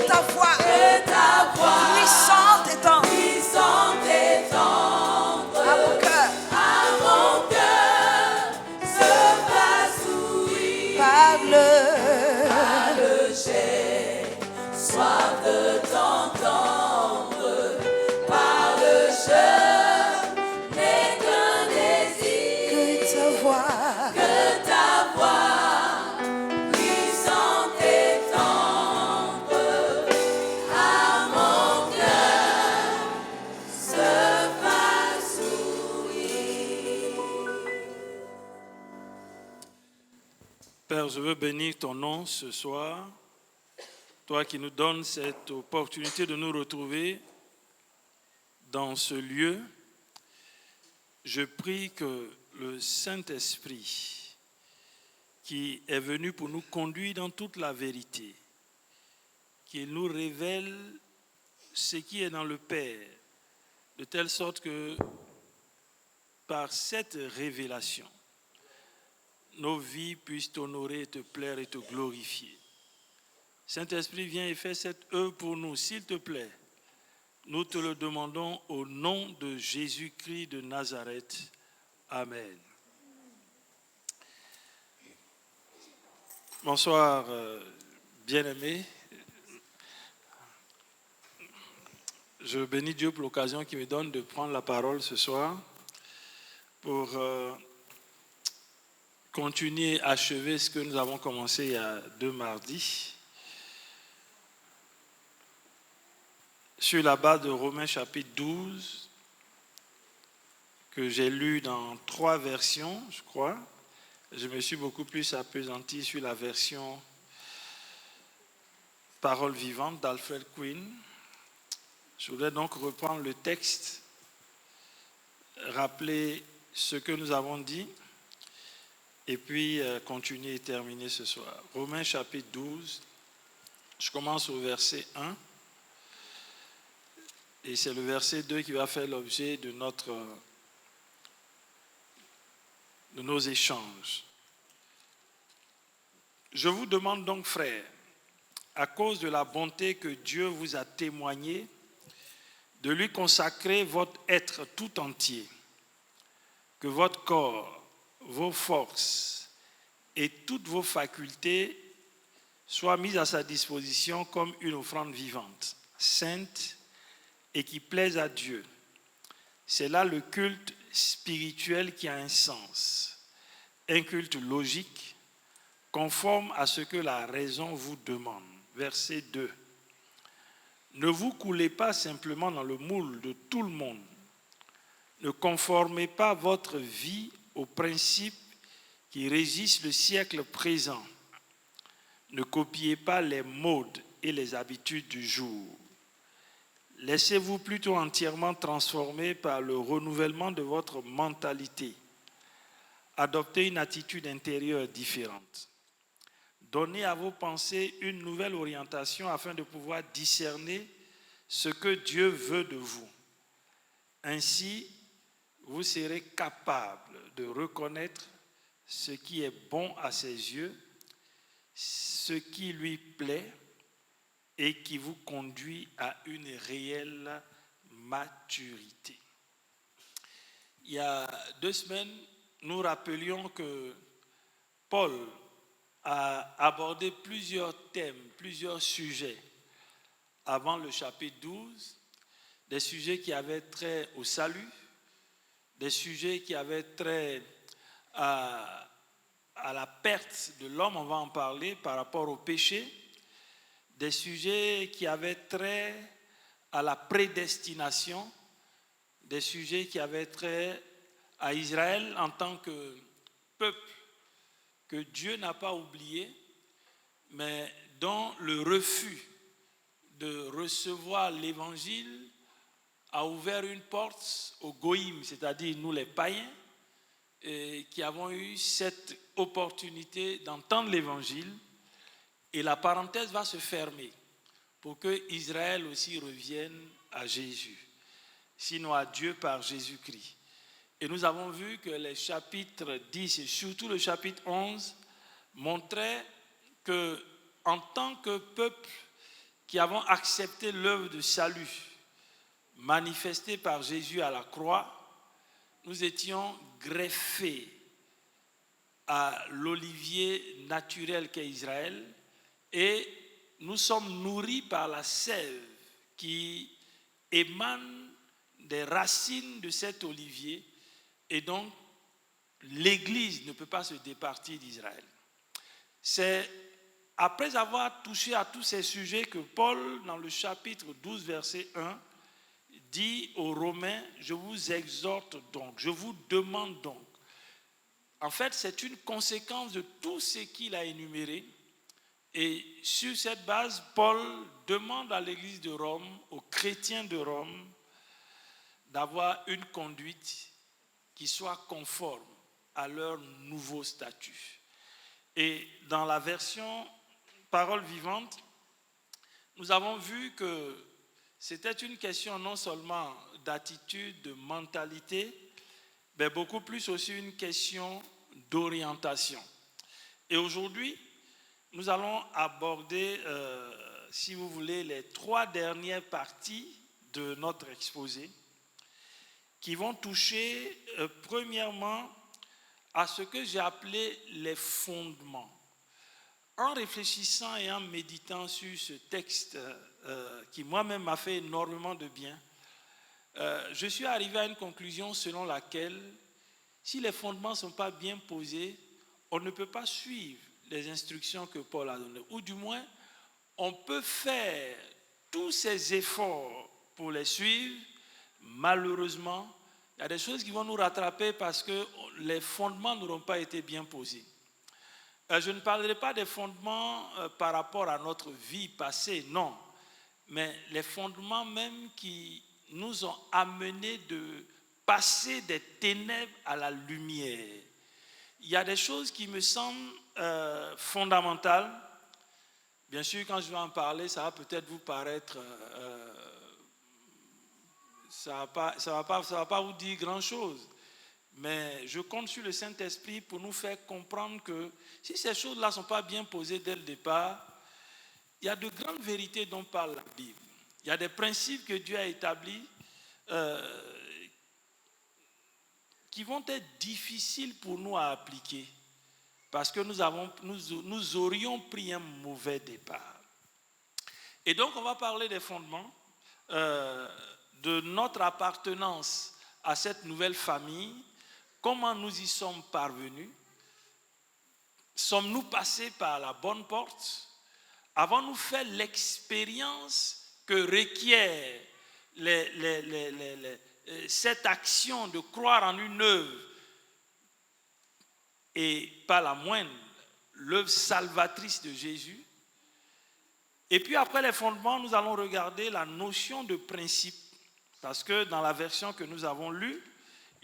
Que ta voix puissante et tendre à mon cœur se fasse ouïr. Parle, j'ai soif de t'entendre. Parle, je n'ai qu'un désir. Que ta voix puissante et tendre à mon cœur se fasse ouïr. Père, je veux bénir ton nom ce soir, toi qui nous donnes cette opportunité de nous retrouver dans ce lieu. Je prie que le Saint-Esprit, qui est venu pour nous conduire dans toute la vérité, qu'il nous révèle ce qui est dans le Père, de telle sorte que par cette révélation, nos vies puissent t'honorer, te plaire et te glorifier. Saint-Esprit, viens et fais cette œuvre pour nous, s'il te plaît. Nous te le demandons au nom de Jésus-Christ de Nazareth. Amen. Bonsoir, bien-aimés. Je bénis Dieu pour l'occasion qu'il me donne de prendre la parole ce soir pour continuer à achever ce que nous avons commencé il y a 2 mardis. Sur la base de Romains chapitre 12, que j'ai lu dans 3 versions, je crois. Je me suis beaucoup plus appesanti sur la version Parole vivante d'Alfred Quinn. Je voudrais donc reprendre le texte, rappeler ce que nous avons dit, et puis continuer et terminer ce soir. Romains chapitre 12, je commence au verset 1. Et c'est le verset 2 qui va faire l'objet de nos échanges. Je vous demande donc, frères, à cause de la bonté que Dieu vous a témoignée, de lui consacrer votre être tout entier, que votre corps, vos forces et toutes vos facultés soient mises à sa disposition comme une offrande vivante, sainte, et qui plaise à Dieu. C'est là le culte spirituel qui a un sens, un culte logique, conforme à ce que la raison vous demande. Verset 2. Ne vous coulez pas simplement dans le moule de tout le monde. Ne conformez pas votre vie aux principes qui régissent le siècle présent. Ne copiez pas les modes et les habitudes du jour. Laissez-vous plutôt entièrement transformer par le renouvellement de votre mentalité. Adoptez une attitude intérieure différente. Donnez à vos pensées une nouvelle orientation afin de pouvoir discerner ce que Dieu veut de vous. Ainsi, vous serez capable de reconnaître ce qui est bon à ses yeux, ce qui lui plaît, et qui vous conduit à une réelle maturité. Il y a 2 semaines, nous rappelions que Paul a abordé plusieurs thèmes, plusieurs sujets avant le chapitre 12, des sujets qui avaient trait au salut, des sujets qui avaient trait à la perte de l'homme, on va en parler, par rapport au péché, des sujets qui avaient trait à la prédestination, des sujets qui avaient trait à Israël en tant que peuple que Dieu n'a pas oublié, mais dont le refus de recevoir l'évangile a ouvert une porte aux goïms, c'est-à-dire nous les païens, et qui avons eu cette opportunité d'entendre l'évangile. Et la parenthèse va se fermer pour que Israël aussi revienne à Jésus, sinon à Dieu par Jésus-Christ. Et nous avons vu que les chapitres 10 et surtout le chapitre 11 montraient que, en tant que peuple qui avons accepté l'œuvre de salut manifestée par Jésus à la croix, nous étions greffés à l'olivier naturel qu'est Israël et nous sommes nourris par la sève qui émane des racines de cet olivier et donc l'Église ne peut pas se départir d'Israël. C'est après avoir touché à tous ces sujets que Paul, dans le chapitre 12, verset 1, dit aux Romains, je vous exhorte donc, je vous demande donc. En fait, c'est une conséquence de tout ce qu'il a énuméré. Et sur cette base, Paul demande à l'Église de Rome, aux chrétiens de Rome, d'avoir une conduite qui soit conforme à leur nouveau statut. Et dans la version Parole vivante, nous avons vu que c'était une question non seulement d'attitude, de mentalité, mais beaucoup plus aussi une question d'orientation. Et aujourd'hui, nous allons aborder, si vous voulez, les 3 dernières parties de notre exposé qui vont toucher, premièrement, à ce que j'ai appelé les fondements. En réfléchissant et en méditant sur ce texte qui moi-même m'a fait énormément de bien, je suis arrivé à une conclusion selon laquelle si les fondements ne sont pas bien posés, on ne peut pas suivre les instructions que Paul a données. Ou du moins, on peut faire tous ces efforts pour les suivre. Malheureusement, il y a des choses qui vont nous rattraper parce que les fondements n'auront pas été bien posés. Je ne parlerai pas des fondements par rapport à notre vie passée, non. Mais les fondements même qui nous ont amenés de passer des ténèbres à la lumière. Il y a des choses qui me semblent fondamentales. Bien sûr, quand je vais en parler, ça va peut-être vous paraître... ça va pas vous dire grand-chose. Mais je compte sur le Saint-Esprit pour nous faire comprendre que si ces choses-là ne sont pas bien posées dès le départ, il y a de grandes vérités dont parle la Bible. Il y a des principes que Dieu a établis qui vont être difficiles pour nous à appliquer parce que nous aurions pris un mauvais départ. Et donc, on va parler des fondements de notre appartenance à cette nouvelle famille. Comment nous y sommes parvenus? Sommes-nous passés par la bonne porte? Avons-nous fait l'expérience que requiert cette action de croire en une œuvre et pas la moindre, l'œuvre salvatrice de Jésus? Et puis après les fondements, nous allons regarder la notion de principe, parce que dans la version que nous avons lue,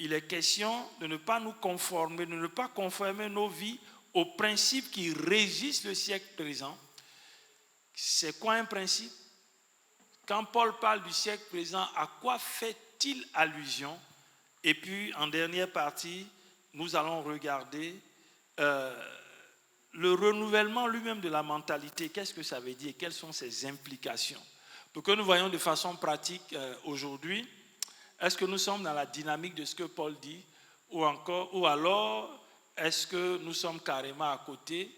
il est question de ne pas nous conformer, de ne pas conformer nos vies aux principes qui régissent le siècle présent. C'est quoi un principe? Quand Paul parle du siècle présent, à quoi fait-il allusion? Et puis, en dernière partie, nous allons regarder le renouvellement lui-même de la mentalité. Qu'est-ce que ça veut dire? Quelles sont ses implications? Pour que nous voyons de façon pratique aujourd'hui, est-ce que nous sommes dans la dynamique de ce que Paul dit ou alors est-ce que nous sommes carrément à côté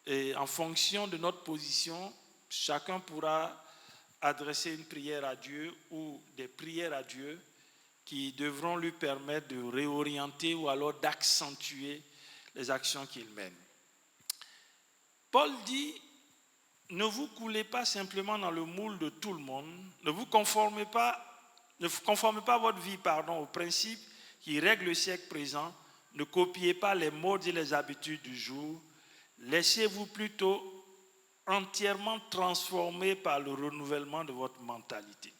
et en fonction de notre position, chacun pourra adresser une prière à Dieu ou des prières à Dieu qui devront lui permettre de réorienter ou alors d'accentuer les actions qu'il mène. Paul dit, ne vous coulez pas simplement dans le moule de tout le monde, ne conformez pas votre vie aux principes qui règlent le siècle présent, ne copiez pas les modes et les habitudes du jour, laissez-vous plutôt entièrement transformer par le renouvellement de votre mentalité.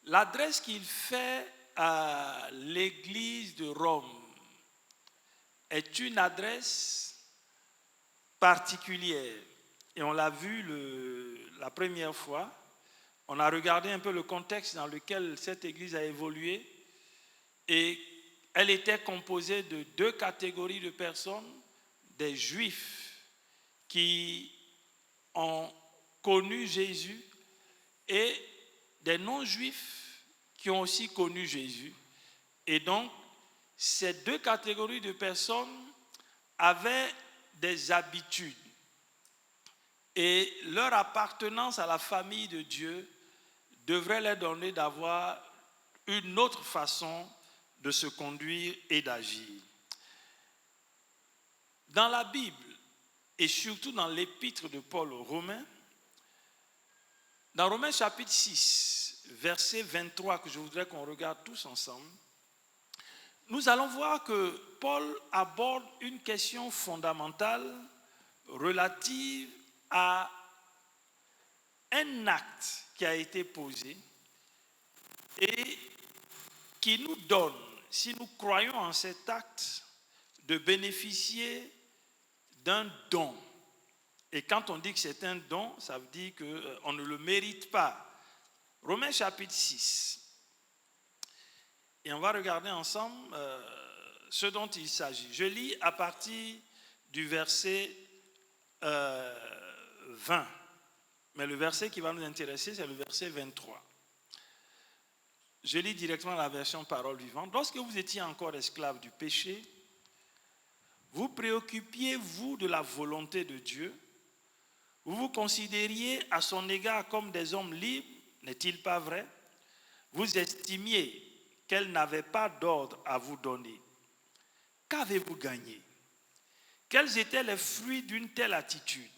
L'adresse qu'il fait à l'église de Rome est une adresse particulière. Et on l'a vu la première fois. On a regardé un peu le contexte dans lequel cette église a évolué. Et elle était composée de 2 catégories de personnes, des Juifs qui ont connu Jésus et des non-juifs qui ont aussi connu Jésus. Et donc, ces deux catégories de personnes avaient des habitudes. Et leur appartenance à la famille de Dieu devrait leur donner d'avoir une autre façon de se conduire et d'agir. Dans la Bible, et surtout dans l'épître de Paul aux Romains, dans Romains chapitre 6, verset 23, que je voudrais qu'on regarde tous ensemble, nous allons voir que Paul aborde une question fondamentale relative à un acte qui a été posé et qui nous donne, si nous croyons en cet acte, de bénéficier d'un don. Et quand on dit que c'est un don, ça veut dire qu'on ne le mérite pas. Romains chapitre 6. Et on va regarder ensemble ce dont il s'agit. Je lis à partir du verset 20. Mais le verset qui va nous intéresser, c'est le verset 23. Je lis directement la version parole vivante. Lorsque vous étiez encore esclaves du péché, vous préoccupiez-vous de la volonté de Dieu? Vous vous considériez à son égard comme des hommes libres, n'est-il pas vrai? Vous estimiez qu'elle n'avait pas d'ordre à vous donner. Qu'avez-vous gagné? Quels étaient les fruits d'une telle attitude?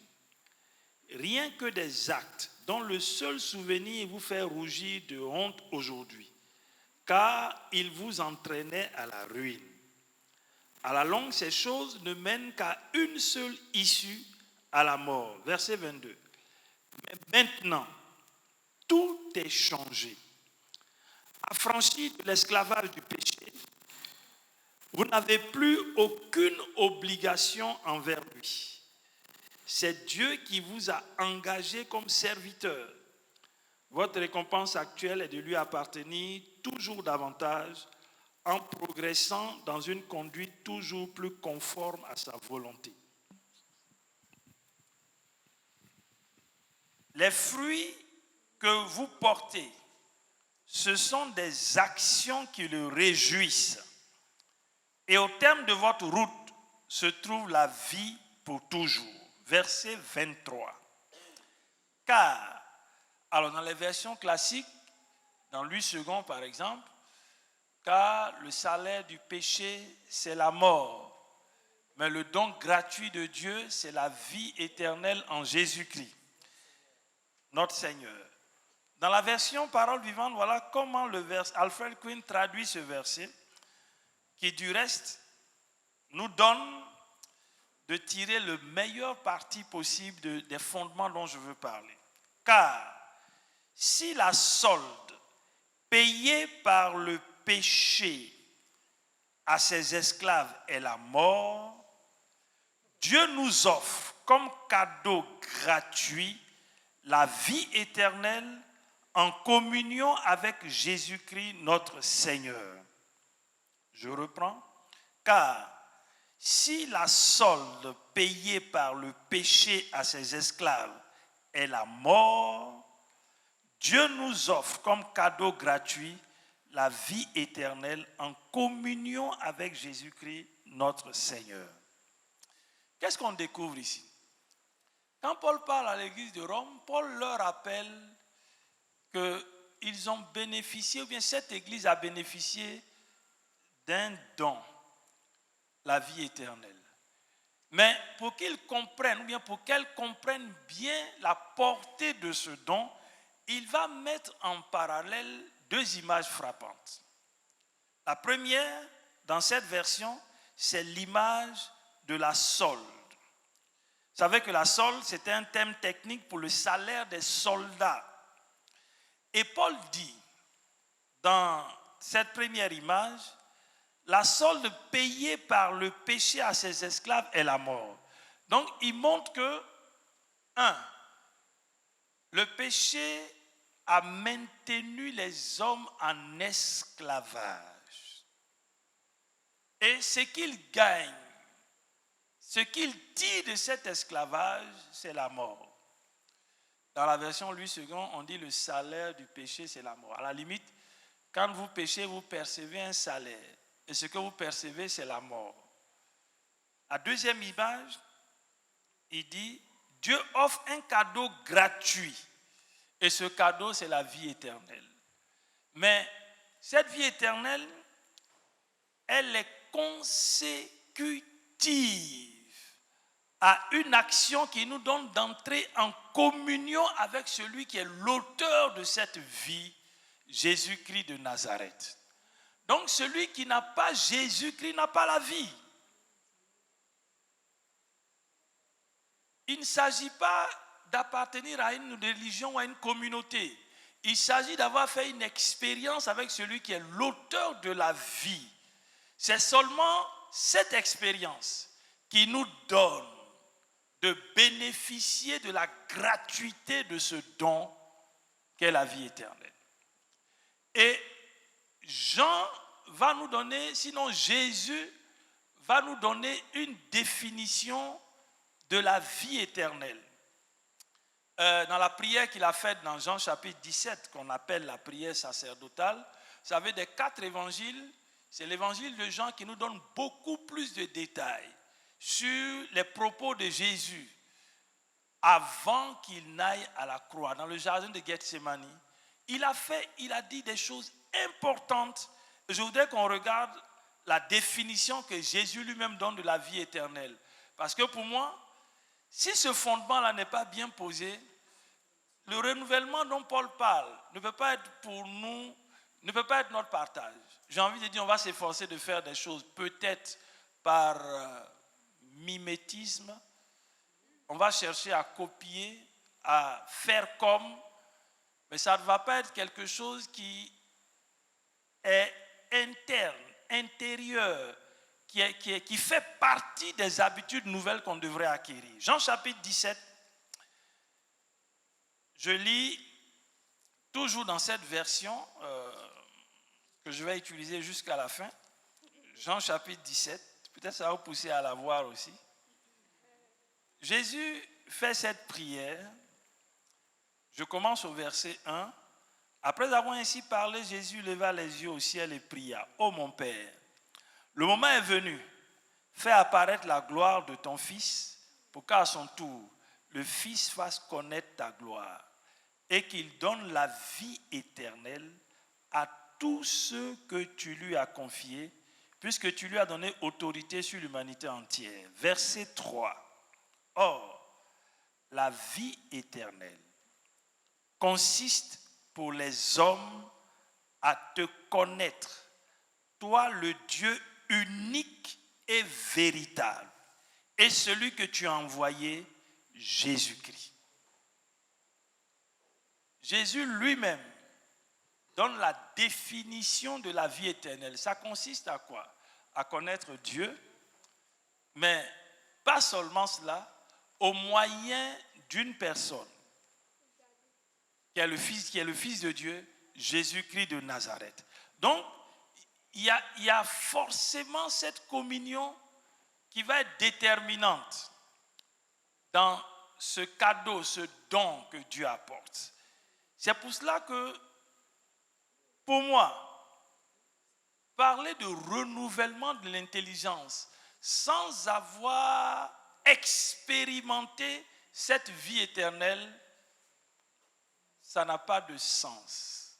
Rien que des actes dont le seul souvenir vous fait rougir de honte aujourd'hui, car ils vous entraînaient à la ruine. À la longue, ces choses ne mènent qu'à une seule issue, à la mort. Verset 22. Mais maintenant, tout est changé. Affranchis de l'esclavage du péché, vous n'avez plus aucune obligation envers lui. C'est Dieu qui vous a engagé comme serviteur. Votre récompense actuelle est de lui appartenir toujours davantage en progressant dans une conduite toujours plus conforme à sa volonté. Les fruits que vous portez, ce sont des actions qui le réjouissent. Et au terme de votre route se trouve la vie pour toujours. Verset 23. Car, alors dans les versions classiques, dans Louis II par exemple, car le salaire du péché, c'est la mort. Mais le don gratuit de Dieu, c'est la vie éternelle en Jésus-Christ, notre Seigneur. Dans la version Parole vivante, voilà comment Alfred Quinn traduit ce verset, qui du reste nous donne de tirer le meilleur parti possible des fondements dont je veux parler. Car si la solde payée par le péché à ses esclaves est la mort, Dieu nous offre comme cadeau gratuit la vie éternelle en communion avec Jésus-Christ notre Seigneur. Je reprends. Car si la solde payée par le péché à ses esclaves est la mort, Dieu nous offre comme cadeau gratuit la vie éternelle en communion avec Jésus-Christ notre Seigneur. Qu'est-ce qu'on découvre ici? Quand Paul parle à l'église de Rome, Paul leur rappelle qu'ils ont bénéficié, ou bien cette église a bénéficié d'un don, la vie éternelle. Mais pour qu'ils comprennent, ou bien pour qu'elles comprennent bien la portée de ce don, il va mettre en parallèle deux images frappantes. La première, dans cette version, c'est l'image de la solde. Vous savez que la solde, c'était un terme technique pour le salaire des soldats. Et Paul dit, dans cette première image, la solde payée par le péché à ses esclaves est la mort. Donc, il montre que, le péché a maintenu les hommes en esclavage. Et ce qu'ils gagnent, ce qu'ils tirent de cet esclavage, c'est la mort. Dans la version Louis II, on dit le salaire du péché, c'est la mort. À la limite, quand vous péchez, vous percevez un salaire. Et ce que vous percevez, c'est la mort. À deuxième image, il dit, Dieu offre un cadeau gratuit. Et ce cadeau, c'est la vie éternelle. Mais cette vie éternelle, elle est consécutive à une action qui nous donne d'entrer en communion avec celui qui est l'auteur de cette vie, Jésus-Christ de Nazareth. Donc celui qui n'a pas Jésus-Christ n'a pas la vie. Il ne s'agit pas d'appartenir à une religion ou à une communauté. Il s'agit d'avoir fait une expérience avec celui qui est l'auteur de la vie. C'est seulement cette expérience qui nous donne de bénéficier de la gratuité de ce don qu'est la vie éternelle. Et Jean va nous donner, sinon Jésus va nous donner une définition de la vie éternelle. Dans la prière qu'il a faite dans Jean chapitre 17, qu'on appelle la prière sacerdotale, vous savez, des 4 évangiles, c'est l'évangile de Jean qui nous donne beaucoup plus de détails sur les propos de Jésus avant qu'il n'aille à la croix. Dans le jardin de Gethsémani, il a dit des choses importantes. Je voudrais qu'on regarde la définition que Jésus lui-même donne de la vie éternelle. Parce que pour moi, si ce fondement-là n'est pas bien posé, le renouvellement dont Paul parle ne peut pas être pour nous, ne peut pas être notre partage. J'ai envie de dire, on va s'efforcer de faire des choses peut-être par mimétisme. On va chercher à copier, à faire comme, mais ça ne va pas être quelque chose qui est interne, intérieur, qui fait partie des habitudes nouvelles qu'on devrait acquérir. Jean chapitre 17, je lis toujours dans cette version que je vais utiliser jusqu'à la fin. Jean chapitre 17, peut-être ça va vous pousser à la voir aussi. Jésus fait cette prière. Je commence au verset 1. Après avoir ainsi parlé, Jésus leva les yeux au ciel et pria. Ô mon Père, le moment est venu. Fais apparaître la gloire de ton Fils pour qu'à son tour, le Fils fasse connaître ta gloire et qu'il donne la vie éternelle à tous ceux que tu lui as confiés, puisque tu lui as donné autorité sur l'humanité entière. Verset 3. Or, la vie éternelle consiste pour les hommes à te connaître, toi le Dieu unique et véritable, et celui que tu as envoyé, Jésus-Christ. Jésus lui-même donne la définition de la vie éternelle. Ça consiste à quoi? À connaître Dieu, mais pas seulement cela, au moyen d'une personne, qui est le Fils de Dieu, Jésus-Christ de Nazareth. Donc, il y a forcément cette communion qui va être déterminante dans ce cadeau, ce don que Dieu apporte. C'est pour cela que, pour moi, parler de renouvellement de l'intelligence sans avoir expérimenté cette vie éternelle, ça n'a pas de sens.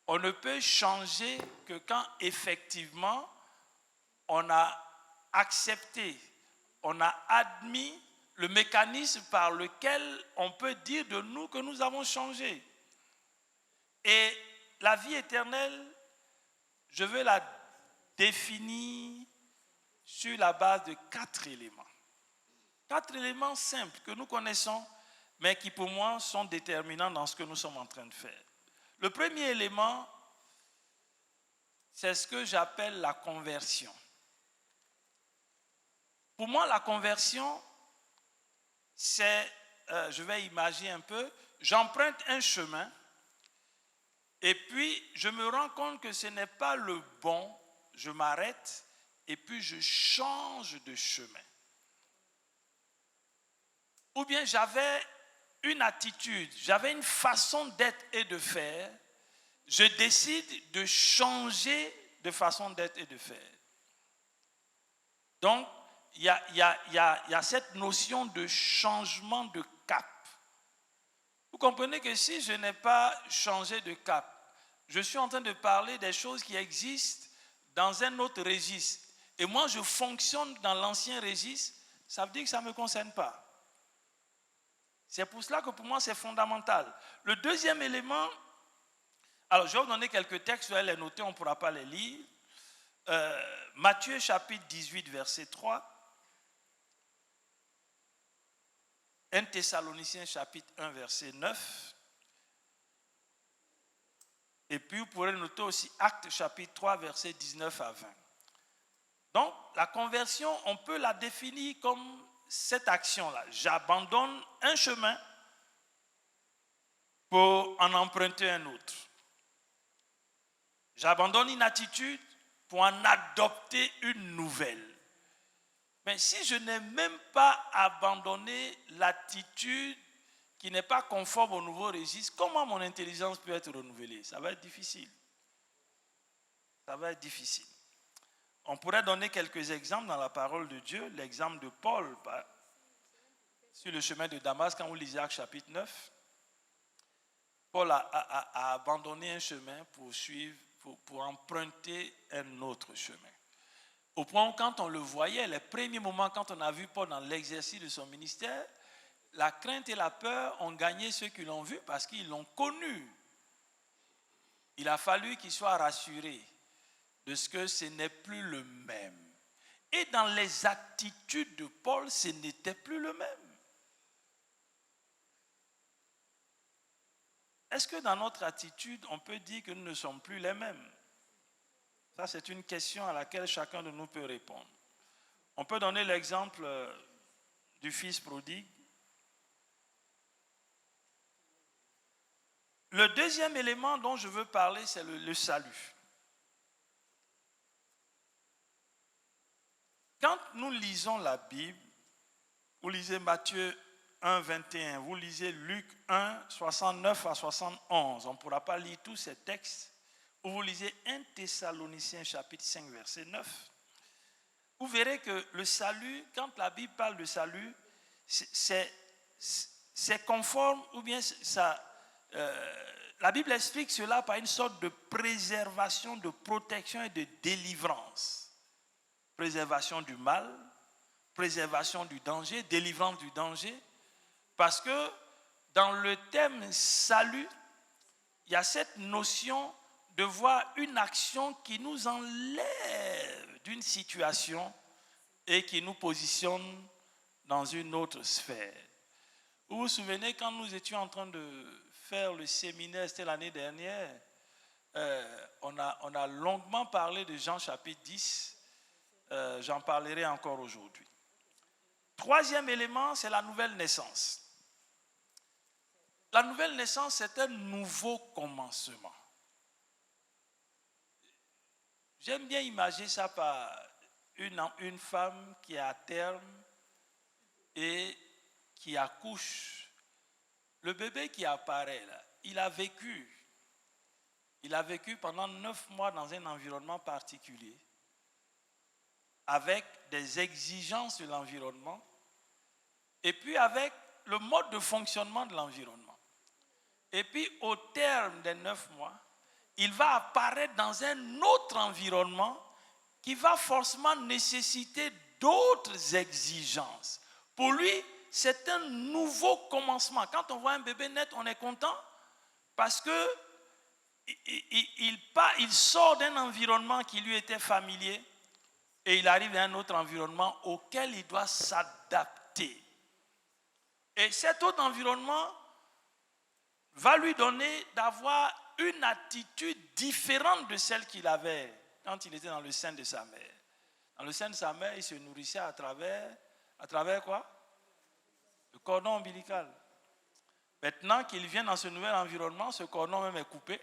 On ne peut changer que quand effectivement on a accepté, on a admis le mécanisme par lequel on peut dire de nous que nous avons changé. Et la vie éternelle, je veux la définir sur la base de 4 éléments. 4 éléments simples que nous connaissons, mais qui pour moi sont déterminants dans ce que nous sommes en train de faire. Le premier élément, c'est ce que j'appelle la conversion. Pour moi, la conversion, c'est, je vais imaginer un peu, j'emprunte un chemin et puis je me rends compte que ce n'est pas le bon, je m'arrête et puis je change de chemin. Ou bien j'avais une attitude, j'avais une façon d'être et de faire, je décide de changer de façon d'être et de faire. Donc, il y a cette notion de changement de cap. Vous comprenez que si je n'ai pas changé de cap, je suis en train de parler des choses qui existent dans un autre registre. Et moi, je fonctionne dans l'ancien registre, ça veut dire que ça ne me concerne pas. C'est pour cela que pour moi, c'est fondamental. Le deuxième élément, alors je vais vous donner quelques textes, vous allez les noter, on ne pourra pas les lire. Matthieu chapitre 18, verset 3. 1 Thessaloniciens chapitre 1, verset 9. Et puis vous pourrez noter aussi Actes chapitre 3, verset 19 à 20. Donc la conversion, on peut la définir comme cette action-là. J'abandonne un chemin pour en emprunter un autre. J'abandonne une attitude pour en adopter une nouvelle. Mais si je n'ai même pas abandonné l'attitude qui n'est pas conforme au nouveau registre, comment mon intelligence peut être renouvelée? Ça va être difficile. Ça va être difficile. On pourrait donner quelques exemples dans la parole de Dieu. L'exemple de Paul sur le chemin de Damas, quand vous lisez Actes chapitre 9. Paul a abandonné un chemin pour emprunter un autre chemin. Au point où quand on le voyait, les premiers moments quand on a vu Paul dans l'exercice de son ministère, la crainte et la peur ont gagné ceux qui l'ont vu parce qu'ils l'ont connu. Il a fallu qu'ils soient rassurés de ce que ce n'est plus le même. Et dans les attitudes de Paul, ce n'était plus le même. Est-ce que dans notre attitude, on peut dire que nous ne sommes plus les mêmes? Ça, c'est une question à laquelle chacun de nous peut répondre. On peut donner l'exemple du fils prodigue. Le deuxième élément dont je veux parler, c'est le salut. Quand nous lisons la Bible, vous lisez Matthieu 1, 21, vous lisez Luc 1, 69 à 71, on ne pourra pas lire tous ces textes, ou vous lisez 1 Thessaloniciens chapitre 5, verset 9, vous verrez que le salut, quand la Bible parle de salut, c'est conforme, ou bien ça, la Bible explique cela par une sorte de préservation, de protection et de délivrance. Préservation du mal, préservation du danger, délivrance du danger. Parce que dans le thème salut, il y a cette notion de voir une action qui nous enlève d'une situation et qui nous positionne dans une autre sphère. Vous vous souvenez quand nous étions en train de faire le séminaire, c'était l'année dernière, on a longuement parlé de Jean chapitre 10, j'en parlerai encore aujourd'hui. Troisième élément, c'est la nouvelle naissance. La nouvelle naissance, c'est un nouveau commencement. J'aime bien imaginer ça par une femme qui est à terme et qui accouche. Le bébé qui apparaît là, il a vécu pendant 9 mois dans un environnement particulier, avec des exigences de l'environnement, et puis avec le mode de fonctionnement de l'environnement. Et puis au terme des 9 mois, il va apparaître dans un autre environnement qui va forcément nécessiter d'autres exigences. Pour lui, c'est un nouveau commencement. Quand on voit un bébé naître, on est content parce que il sort d'un environnement qui lui était familier et il arrive dans un autre environnement auquel il doit s'adapter. Et cet autre environnement va lui donner d'avoir une attitude différente de celle qu'il avait quand il était dans le sein de sa mère. Dans le sein de sa mère, il se nourrissait à travers quoi? Le cordon ombilical. Maintenant qu'il vient dans ce nouvel environnement, ce cordon même est coupé.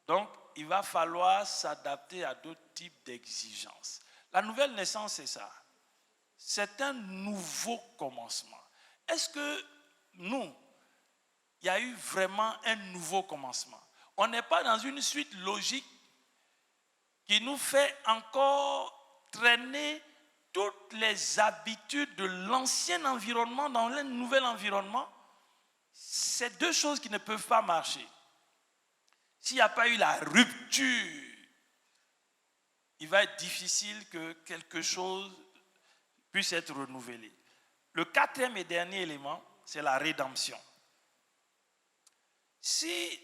Donc, il va falloir s'adapter à d'autres types d'exigences. La nouvelle naissance, c'est ça. C'est un nouveau commencement. Est-ce que nous, il y a eu vraiment un nouveau commencement. On n'est pas dans une suite logique qui nous fait encore traîner toutes les habitudes de l'ancien environnement dans un nouvel environnement. C'est deux choses qui ne peuvent pas marcher. S'il n'y a pas eu la rupture, il va être difficile que quelque chose puisse être renouvelé. Le quatrième et dernier élément, c'est la rédemption. Si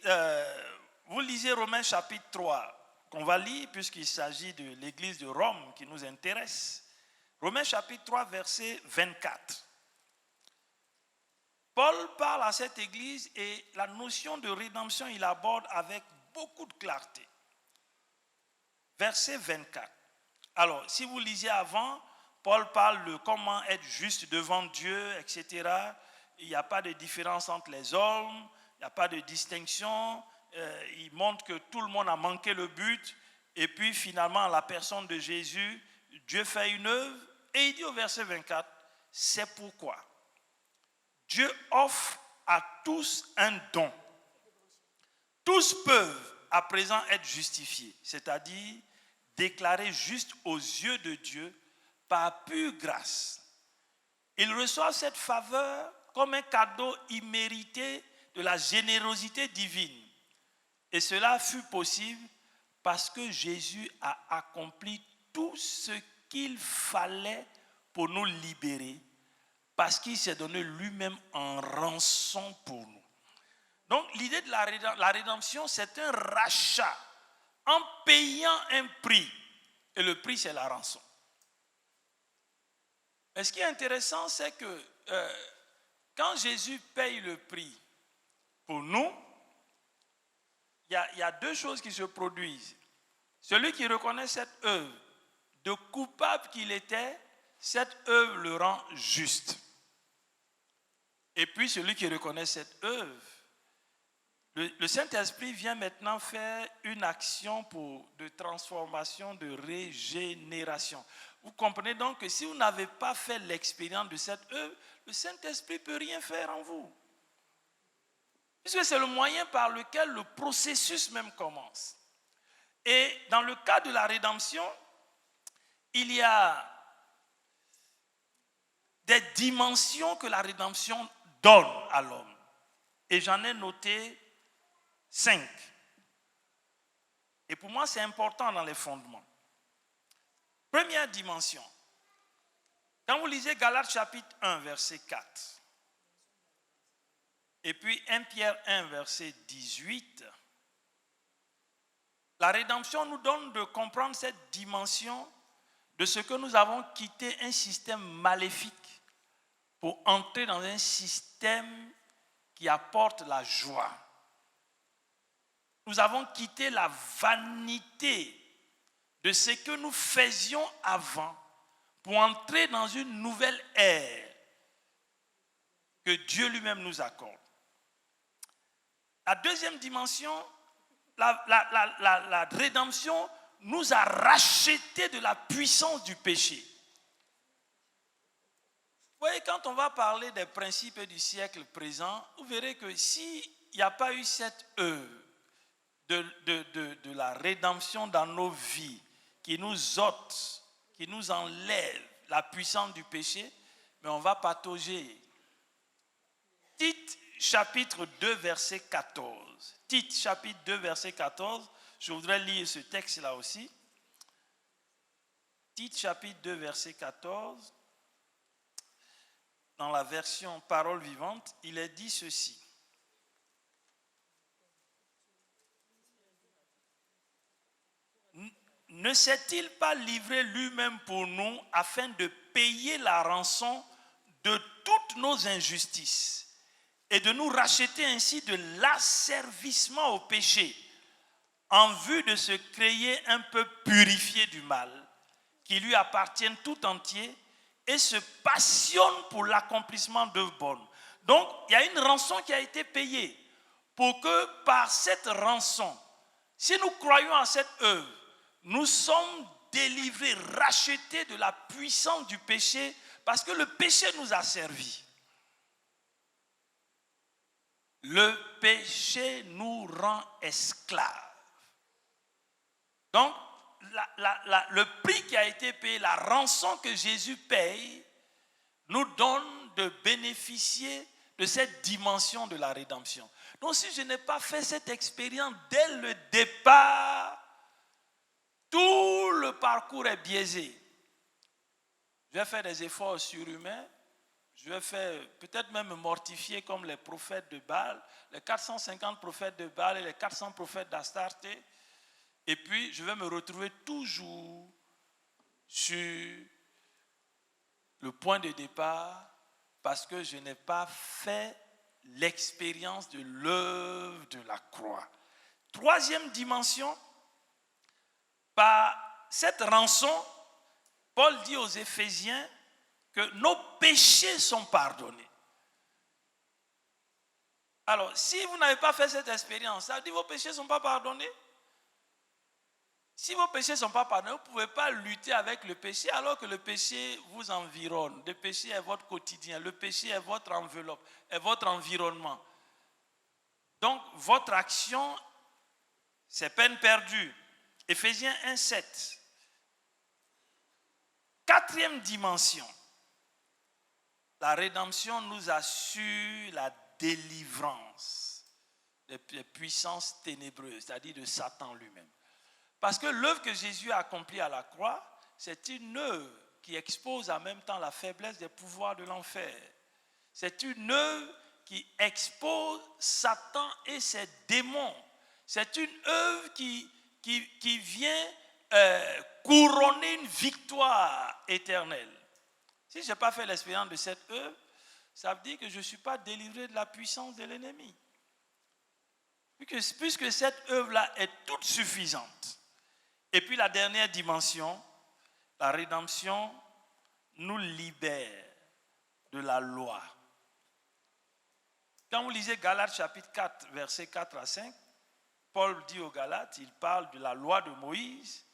vous lisez Romains chapitre 3, qu'on va lire puisqu'il s'agit de l'église de Rome qui nous intéresse, Romains chapitre 3, verset 24. Paul parle à cette église et la notion de rédemption, il aborde avec beaucoup de clarté. Verset 24. Alors, si vous lisez avant, Paul parle de comment être juste devant Dieu, etc. Il n'y a pas de différence entre les hommes, il n'y a pas de distinction. Il montre que tout le monde a manqué le but. Et puis finalement, la personne de Jésus, Dieu fait une œuvre. Et il dit au verset 24, c'est pourquoi Dieu offre à tous un don. Tous peuvent à présent être justifiés, c'est-à-dire déclarés justes aux yeux de Dieu par pure grâce. Ils reçoivent cette faveur comme un cadeau immérité de la générosité divine. Et cela fut possible parce que Jésus a accompli tout ce qu'il fallait pour nous libérer, parce qu'il s'est donné lui-même en rançon pour nous. Donc l'idée de la rédemption, c'est un rachat en payant un prix. Et le prix, c'est la rançon. Mais ce qui est intéressant, c'est que quand Jésus paye le prix pour nous, il y a deux choses qui se produisent. Celui qui reconnaît cette œuvre, de coupable qu'il était, cette œuvre le rend juste. Et puis celui qui reconnaît cette œuvre, le Saint-Esprit vient maintenant faire une action de transformation, de régénération. Vous comprenez donc que si vous n'avez pas fait l'expérience de cette œuvre, le Saint-Esprit ne peut rien faire en vous. Puisque c'est le moyen par lequel le processus même commence. Et dans le cas de la rédemption, il y a des dimensions que la rédemption donne à l'homme. Et j'en ai noté 5. Et pour moi, c'est important dans les fondements. Première dimension. Quand vous lisez Galates chapitre 1, verset 4, et puis 1 Pierre 1, verset 18, la rédemption nous donne de comprendre cette dimension de ce que nous avons quitté un système maléfique pour entrer dans un système qui apporte la joie. Nous avons quitté la vanité de ce que nous faisions avant pour entrer dans une nouvelle ère que Dieu lui-même nous accorde. La deuxième dimension, la rédemption nous a racheté de la puissance du péché. Vous voyez, quand on va parler des principes du siècle présent, vous verrez que s'il n'y a pas eu cette œuvre de la rédemption dans nos vies, qui nous ôte, qui nous enlève la puissance du péché, mais on va patauger. Tite chapitre 2, verset 14. Tite chapitre 2, verset 14. Je voudrais lire ce texte-là aussi. Tite chapitre 2, verset 14. Dans la version Parole vivante, il est dit ceci. Ne s'est-il pas livré lui-même pour nous afin de payer la rançon de toutes nos injustices et de nous racheter ainsi de l'asservissement au péché en vue de se créer un peuple purifié du mal qui lui appartienne tout entier et se passionne pour l'accomplissement d'œuvres bonnes. Donc, il y a une rançon qui a été payée pour que par cette rançon, si nous croyons à cette œuvre, nous sommes délivrés, rachetés de la puissance du péché parce que le péché nous a servi. Le péché nous rend esclaves. Donc, le prix qui a été payé, la rançon que Jésus paye, nous donne de bénéficier de cette dimension de la rédemption. Donc, si je n'ai pas fait cette expérience dès le départ, tout le parcours est biaisé. Je vais faire des efforts surhumains. Je vais faire, peut-être même me mortifier comme les prophètes de Baal, les 450 prophètes de Baal et les 400 prophètes d'Astarté. Et puis, je vais me retrouver toujours sur le point de départ parce que je n'ai pas fait l'expérience de l'œuvre de la croix. Troisième dimension, par cette rançon, Paul dit aux Éphésiens que nos péchés sont pardonnés. Alors, si vous n'avez pas fait cette expérience, ça veut dire que vos péchés ne sont pas pardonnés. Si vos péchés ne sont pas pardonnés, vous ne pouvez pas lutter avec le péché alors que le péché vous environne. Le péché est votre quotidien, le péché est votre enveloppe, est votre environnement. Donc, votre action, c'est peine perdue. Éphésiens 1,7. Quatrième dimension. La rédemption nous assure la délivrance des puissances ténébreuses, c'est-à-dire de Satan lui-même. Parce que l'œuvre que Jésus a accomplie à la croix, c'est une œuvre qui expose en même temps la faiblesse des pouvoirs de l'enfer. C'est une œuvre qui expose Satan et ses démons. C'est une œuvre qui vient couronner une victoire éternelle. Si je n'ai pas fait l'expérience de cette œuvre, ça veut dire que je ne suis pas délivré de la puissance de l'ennemi. Puisque cette œuvre-là est toute suffisante. Et puis la dernière dimension, la rédemption nous libère de la loi. Quand vous lisez Galates chapitre 4, versets 4 à 5, Paul dit aux Galates, il parle de la loi de Moïse.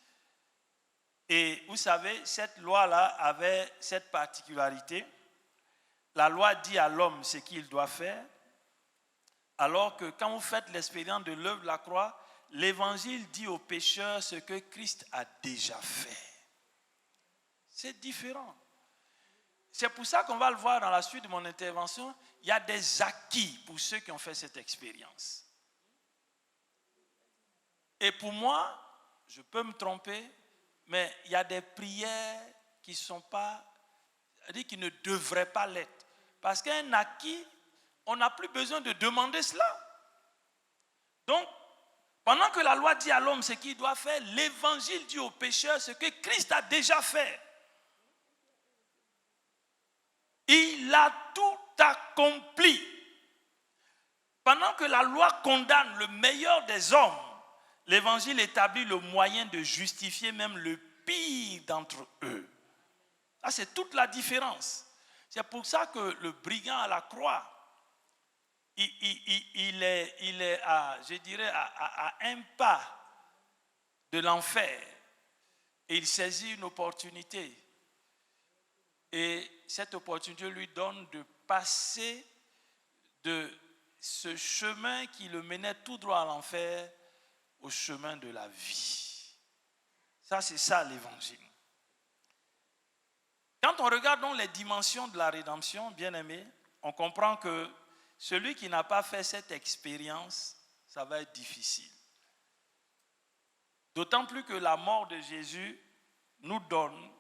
Et vous savez, cette loi-là avait cette particularité. La loi dit à l'homme ce qu'il doit faire, alors que quand vous faites l'expérience de l'œuvre de la croix, l'évangile dit aux pécheurs ce que Christ a déjà fait. C'est différent. C'est pour ça qu'on va le voir dans la suite de mon intervention. Il y a des acquis pour ceux qui ont fait cette expérience. Et pour moi, je peux me tromper, mais il y a des prières qui sont pas, c'est-à-dire qui ne devraient pas l'être. Parce qu'un acquis, on n'a plus besoin de demander cela. Donc, pendant que la loi dit à l'homme ce qu'il doit faire, l'évangile dit aux pécheurs ce que Christ a déjà fait. Il a tout accompli. Pendant que la loi condamne le meilleur des hommes, l'évangile établit le moyen de justifier même le pire d'entre eux. Ça, c'est toute la différence. C'est pour ça que le brigand à la croix, il est à, je dirais, à un pas de l'enfer. Et il saisit une opportunité. Et cette opportunité lui donne de passer de ce chemin qui le menait tout droit à l'enfer au chemin de la vie. Ça, c'est ça l'évangile. Quand on regarde donc les dimensions de la rédemption, bien aimé, on comprend que celui qui n'a pas fait cette expérience, ça va être difficile. D'autant plus que la mort de Jésus nous donne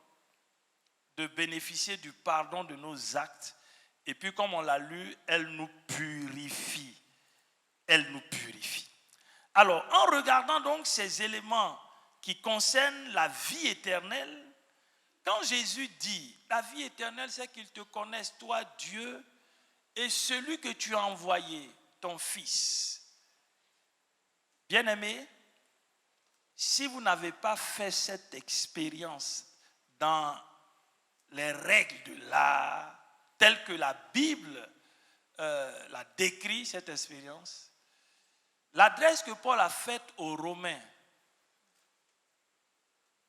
de bénéficier du pardon de nos actes. Et puis, comme on l'a lu, elle nous purifie. Elle nous purifie. Alors, en regardant donc ces éléments qui concernent la vie éternelle, quand Jésus dit, la vie éternelle, c'est qu'ils te connaissent, toi, Dieu, et celui que tu as envoyé, ton Fils. Bien-aimé, si vous n'avez pas fait cette expérience dans les règles de l'art, telles que la Bible la décrit, cette expérience, l'adresse que Paul a faite aux Romains,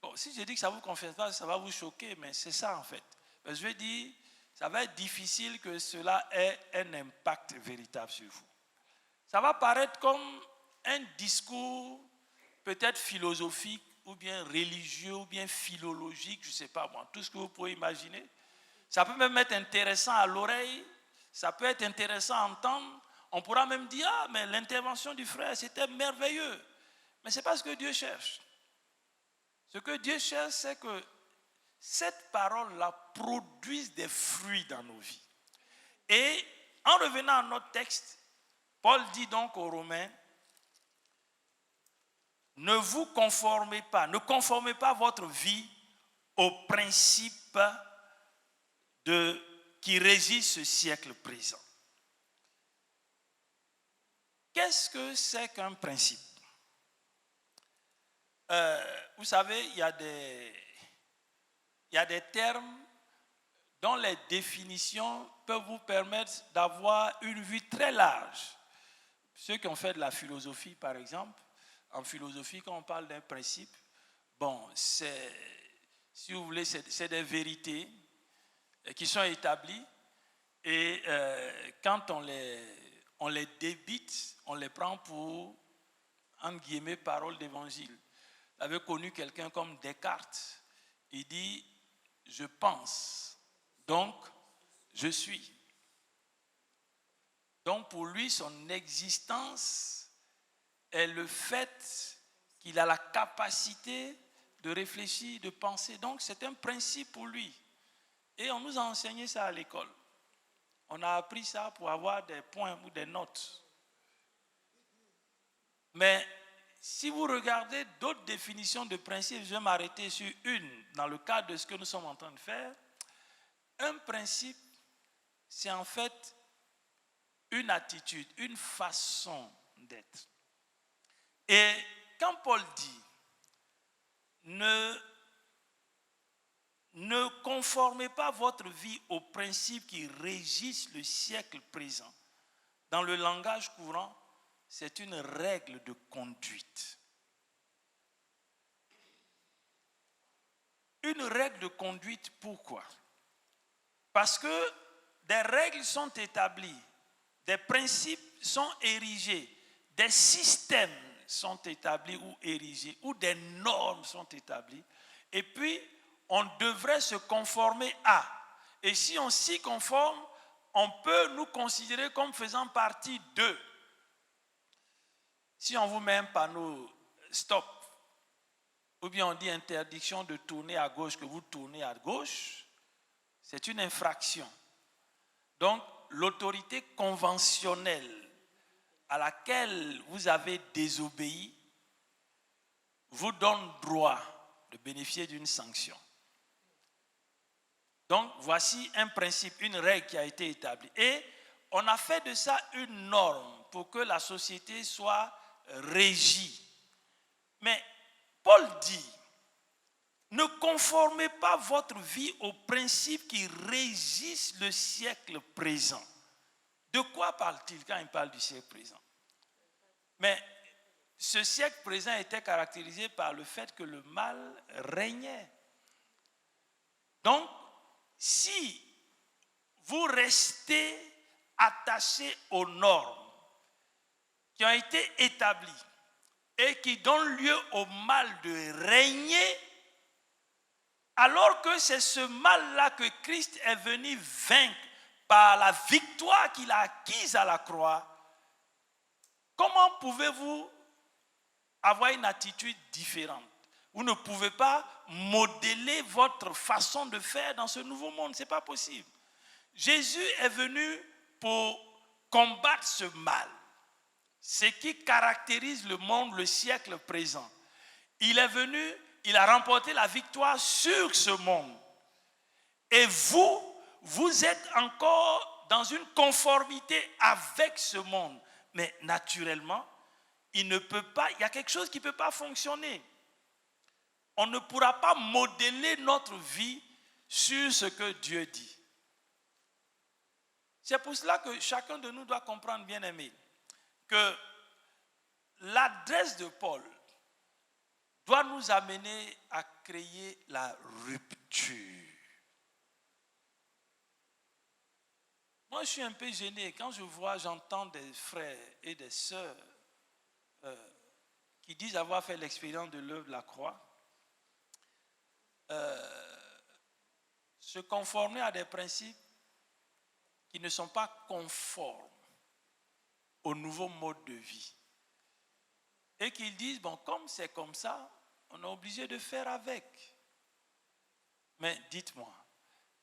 bon, si je dis que ça ne vous confesse pas, ça va vous choquer, mais c'est ça en fait. Parce que je veux dire, ça va être difficile que cela ait un impact véritable sur vous. Ça va paraître comme un discours peut-être philosophique, ou bien religieux, ou bien philologique, je ne sais pas moi, tout ce que vous pouvez imaginer. Ça peut même être intéressant à l'oreille, ça peut être intéressant à entendre. On pourra même dire, ah, mais l'intervention du frère, c'était merveilleux. Mais ce n'est pas ce que Dieu cherche. Ce que Dieu cherche, c'est que cette parole-là produise des fruits dans nos vies. Et en revenant à notre texte, Paul dit donc aux Romains, ne vous conformez pas, ne conformez pas votre vie aux principes qui régissent ce siècle présent. Qu'est-ce que c'est qu'un principe? Vous savez, il y a des termes dont les définitions peuvent vous permettre d'avoir une vue très large. Ceux qui ont fait de la philosophie, par exemple, en philosophie, quand on parle d'un principe, bon, si vous voulez, c'est des vérités qui sont établies et quand on les débite, on les prend pour, entre guillemets, paroles d'évangile. Vous avez connu quelqu'un comme Descartes, il dit « je pense, donc je suis ». Donc pour lui, son existence est le fait qu'il a la capacité de réfléchir, de penser. Donc c'est un principe pour lui. Et on nous a enseigné ça à l'école. On a appris ça pour avoir des points ou des notes. Mais si vous regardez d'autres définitions de principe, je vais m'arrêter sur une dans le cadre de ce que nous sommes en train de faire. Un principe, c'est en fait une attitude, une façon d'être. Et quand Paul dit ne conformez pas votre vie aux principes qui régissent le siècle présent, dans le langage courant, c'est une règle de conduite. Une règle de conduite, pourquoi? Parce que des règles sont établies, des principes sont érigés, des systèmes sont établis ou érigés, ou des normes sont établies, et puis on devrait se conformer à. Et si on s'y conforme, on peut nous considérer comme faisant partie d'eux. Si on vous met un panneau stop, ou bien on dit interdiction de tourner à gauche, que vous tournez à gauche, c'est une infraction. Donc, l'autorité conventionnelle à laquelle vous avez désobéi vous donne droit de bénéficier d'une sanction. Donc, voici un principe, une règle qui a été établie. Et on a fait de ça une norme pour que la société soit régie. Mais Paul dit, ne conformez pas votre vie aux principes qui régissent le siècle présent. De quoi parle-t-il quand il parle du siècle présent? Mais ce siècle présent était caractérisé par le fait que le mal régnait. Donc, si vous restez attachés aux normes qui ont été établies et qui donnent lieu au mal de régner, alors que c'est ce mal-là que Christ est venu vaincre par la victoire qu'il a acquise à la croix, comment pouvez-vous avoir une attitude différente? Vous ne pouvez pas modeler votre façon de faire dans ce nouveau monde, ce n'est pas possible. Jésus est venu pour combattre ce mal, ce qui caractérise le monde, le siècle présent. Il est venu, il a remporté la victoire sur ce monde. Et vous êtes encore dans une conformité avec ce monde. Mais naturellement, il y a quelque chose qui ne peut pas fonctionner. On ne pourra pas modeler notre vie sur ce que Dieu dit. C'est pour cela que chacun de nous doit comprendre, bien aimé, que l'adresse de Paul doit nous amener à créer la rupture. Moi, je suis un peu gêné quand j'entends des frères et des sœurs qui disent avoir fait l'expérience de l'œuvre de la croix, se conformer à des principes qui ne sont pas conformes au nouveau mode de vie. Et qu'ils disent, bon, comme c'est comme ça, on est obligé de faire avec. Mais dites-moi,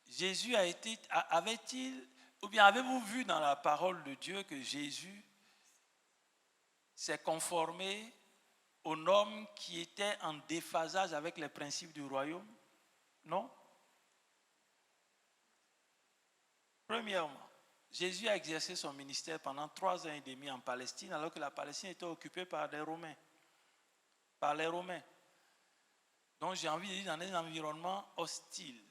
Jésus avait-il, ou bien avez-vous vu dans la parole de Dieu que Jésus s'est conformé aux normes qui étaient en déphasage avec les principes du royaume? Non. Premièrement, Jésus a exercé son ministère pendant 3 ans et demi en Palestine, alors que la Palestine était occupée par les Romains. Donc j'ai envie de dire dans un environnement hostile.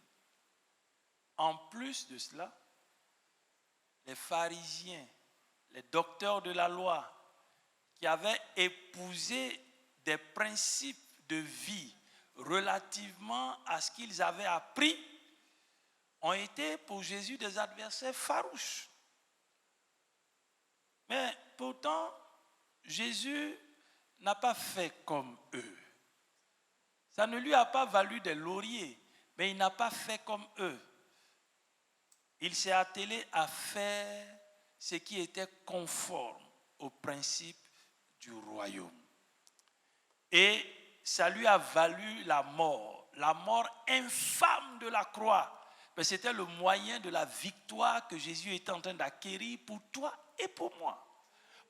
En plus de cela, les pharisiens, les docteurs de la loi, qui avaient épousé des principes de vie relativement à ce qu'ils avaient appris, ont été pour Jésus des adversaires farouches. Mais pourtant, Jésus n'a pas fait comme eux. Ça ne lui a pas valu des lauriers, mais il n'a pas fait comme eux. Il s'est attelé à faire ce qui était conforme aux principes du royaume. Et ça lui a valu la mort infâme de la croix. Mais c'était le moyen de la victoire que Jésus était en train d'acquérir pour toi et pour moi.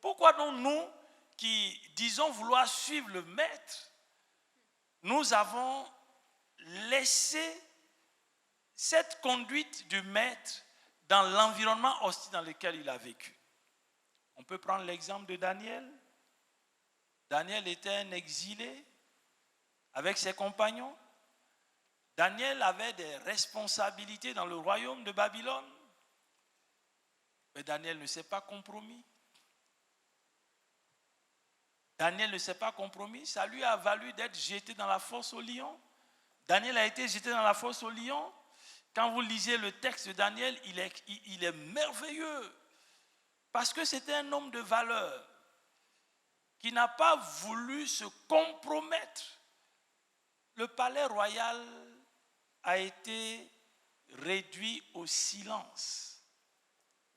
Pourquoi donc nous, qui disons vouloir suivre le Maître, nous avons laissé cette conduite du Maître dans l'environnement hostile dans lequel il a vécu? On peut prendre l'exemple de Daniel. Daniel était un exilé avec ses compagnons. Daniel avait des responsabilités dans le royaume de Babylone. Mais Daniel ne s'est pas compromis. Daniel ne s'est pas compromis. Ça lui a valu d'être jeté dans la fosse au lion. Daniel a été jeté dans la fosse au lion. Quand vous lisez le texte de Daniel, il est merveilleux. Parce que c'était un homme de valeur qui n'a pas voulu se compromettre. Le palais royal a été réduit au silence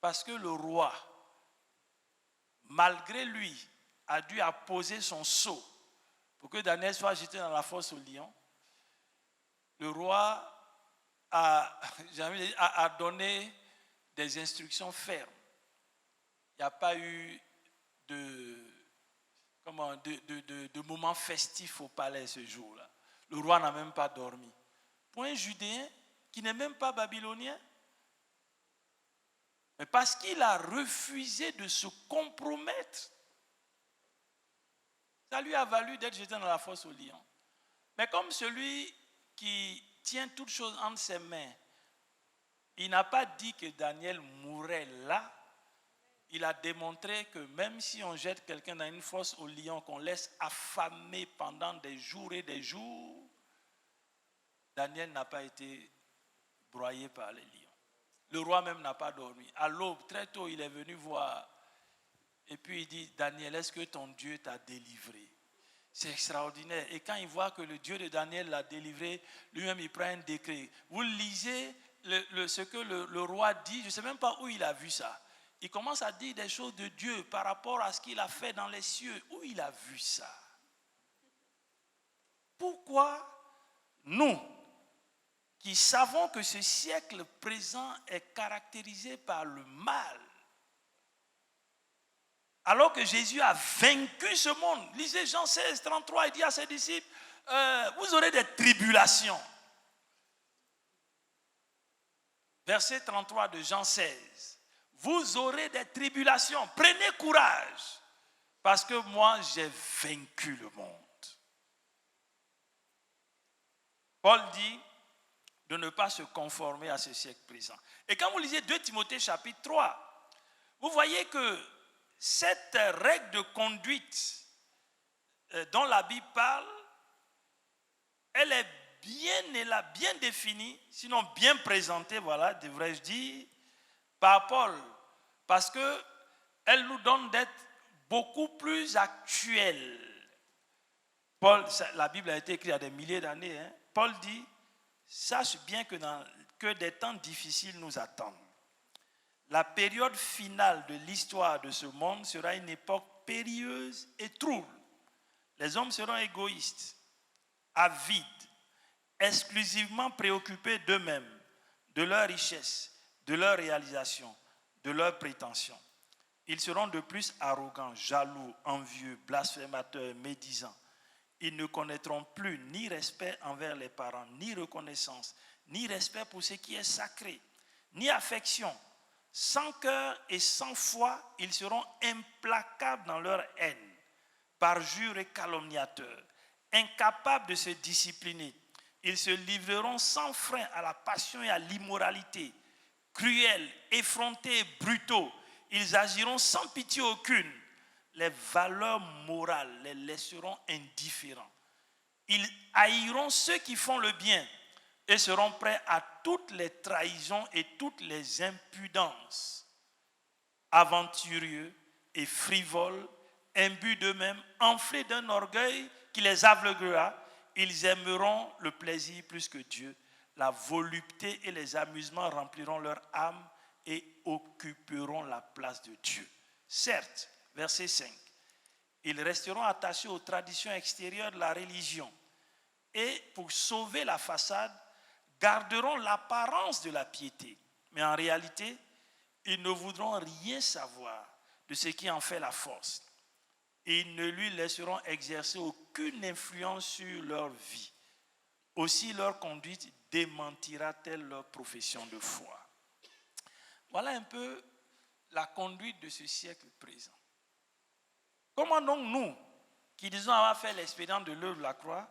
parce que le roi, malgré lui, a dû apposer son sceau pour que Daniel soit jeté dans la fosse au lion. Le roi a donné des instructions fermes. Il n'y a pas eu de moment festif au palais ce jour-là. Le roi n'a même pas dormi. Pour un Judéen qui n'est même pas babylonien, mais parce qu'il a refusé de se compromettre, ça lui a valu d'être jeté dans la fosse au lion. Mais comme celui qui tient toutes choses entre ses mains, il n'a pas dit que Daniel mourrait là. Il a démontré que même si on jette quelqu'un dans une fosse au lion, qu'on laisse affamer pendant des jours et des jours, Daniel n'a pas été broyé par les lions. Le roi même n'a pas dormi. À l'aube, très tôt, il est venu voir. Et puis il dit, Daniel, est-ce que ton Dieu t'a délivré? C'est extraordinaire. Et quand il voit que le Dieu de Daniel l'a délivré, lui-même il prend un décret. Vous lisez ce que le roi dit, je ne sais même pas où il a vu ça. Il commence à dire des choses de Dieu par rapport à ce qu'il a fait dans les cieux. Où il a vu ça? Pourquoi nous, qui savons que ce siècle présent est caractérisé par le mal, alors que Jésus a vaincu ce monde? Lisez Jean 16, 33, il dit à ses disciples, vous aurez des tribulations. Verset 33 de Jean 16. Vous aurez des tribulations. Prenez courage, parce que moi, j'ai vaincu le monde. Paul dit de ne pas se conformer à ce siècle présent. Et quand vous lisez 2 Timothée chapitre 3, vous voyez que cette règle de conduite dont la Bible parle, elle est bien définie, sinon bien présentée, voilà, devrais-je dire, par Paul, parce qu'elle nous donne d'être beaucoup plus actuelle. Paul, la Bible a été écrite il y a des milliers d'années. Paul dit, sache bien que des temps difficiles nous attendent. La période finale de l'histoire de ce monde sera une époque périlleuse et trouble. Les hommes seront égoïstes, avides, exclusivement préoccupés d'eux-mêmes, de leur richesse, de leur réalisation, de leurs prétentions. Ils seront de plus arrogants, jaloux, envieux, blasphémateurs, médisants. Ils ne connaîtront plus ni respect envers les parents, ni reconnaissance, ni respect pour ce qui est sacré, ni affection. Sans cœur et sans foi, ils seront implacables dans leur haine, parjures et calomniateurs, incapables de se discipliner. Ils se livreront sans frein à la passion et à l'immoralité, cruels, effrontés et brutaux. Ils agiront sans pitié aucune. Les valeurs morales les laisseront indifférents. Ils haïront ceux qui font le bien et seront prêts à toutes les trahisons et toutes les impudences. Aventureux et frivoles, imbus d'eux-mêmes, enflés d'un orgueil qui les aveuglera, ils aimeront le plaisir plus que Dieu. La volupté et les amusements rempliront leur âme et occuperont la place de Dieu. Certes, verset 5, ils resteront attachés aux traditions extérieures de la religion et pour sauver la façade, garderont l'apparence de la piété. Mais en réalité, ils ne voudront rien savoir de ce qui en fait la force. Et ils ne lui laisseront exercer aucune influence sur leur vie. Aussi leur conduite démentira-t-elle leur profession de foi. Voilà un peu la conduite de ce siècle présent. Comment donc nous, qui disons avoir fait l'expérience de l'œuvre de la croix,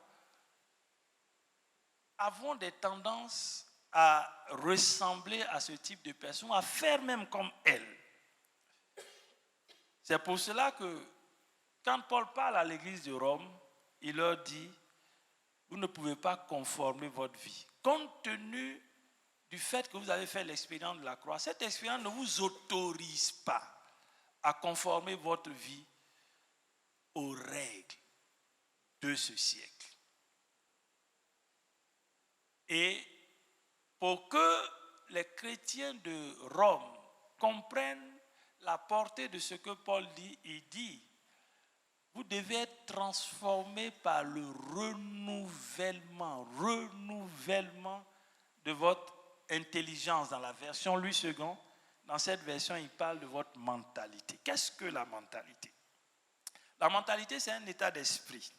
avons des tendances à ressembler à ce type de personnes, à faire même comme elles. C'est pour cela que quand Paul parle à l'église de Rome, il leur dit, vous ne pouvez pas conformer votre vie. Compte tenu du fait que vous avez fait l'expérience de la croix, cette expérience ne vous autorise pas à conformer votre vie aux règles de ce siècle. Et pour que les chrétiens de Rome comprennent la portée de ce que Paul dit, il dit, vous devez être transformés par le renouvellement de votre intelligence. Dans la version Louis II, dans cette version, il parle de votre mentalité. Qu'est-ce que la mentalité? La mentalité, c'est un état d'esprit.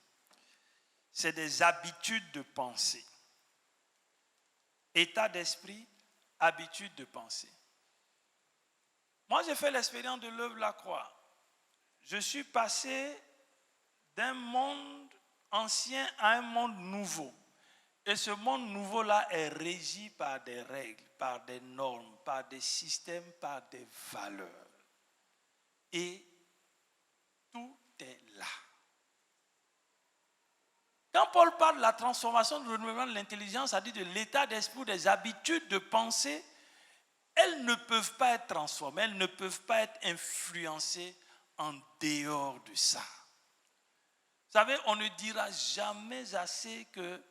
C'est des habitudes de pensée. État d'esprit, habitude de penser. Moi, j'ai fait l'expérience de l'œuvre de la croix. Je suis passé d'un monde ancien à un monde nouveau. Et ce monde nouveau-là est régi par des règles, par des normes, par des systèmes, par des valeurs. Et tout est là. Quand Paul parle de la transformation du renouvellement de l'intelligence, ça dit de l'état d'esprit, des habitudes de pensée, elles ne peuvent pas être transformées, elles ne peuvent pas être influencées en dehors de ça. Vous savez, on ne dira jamais assez que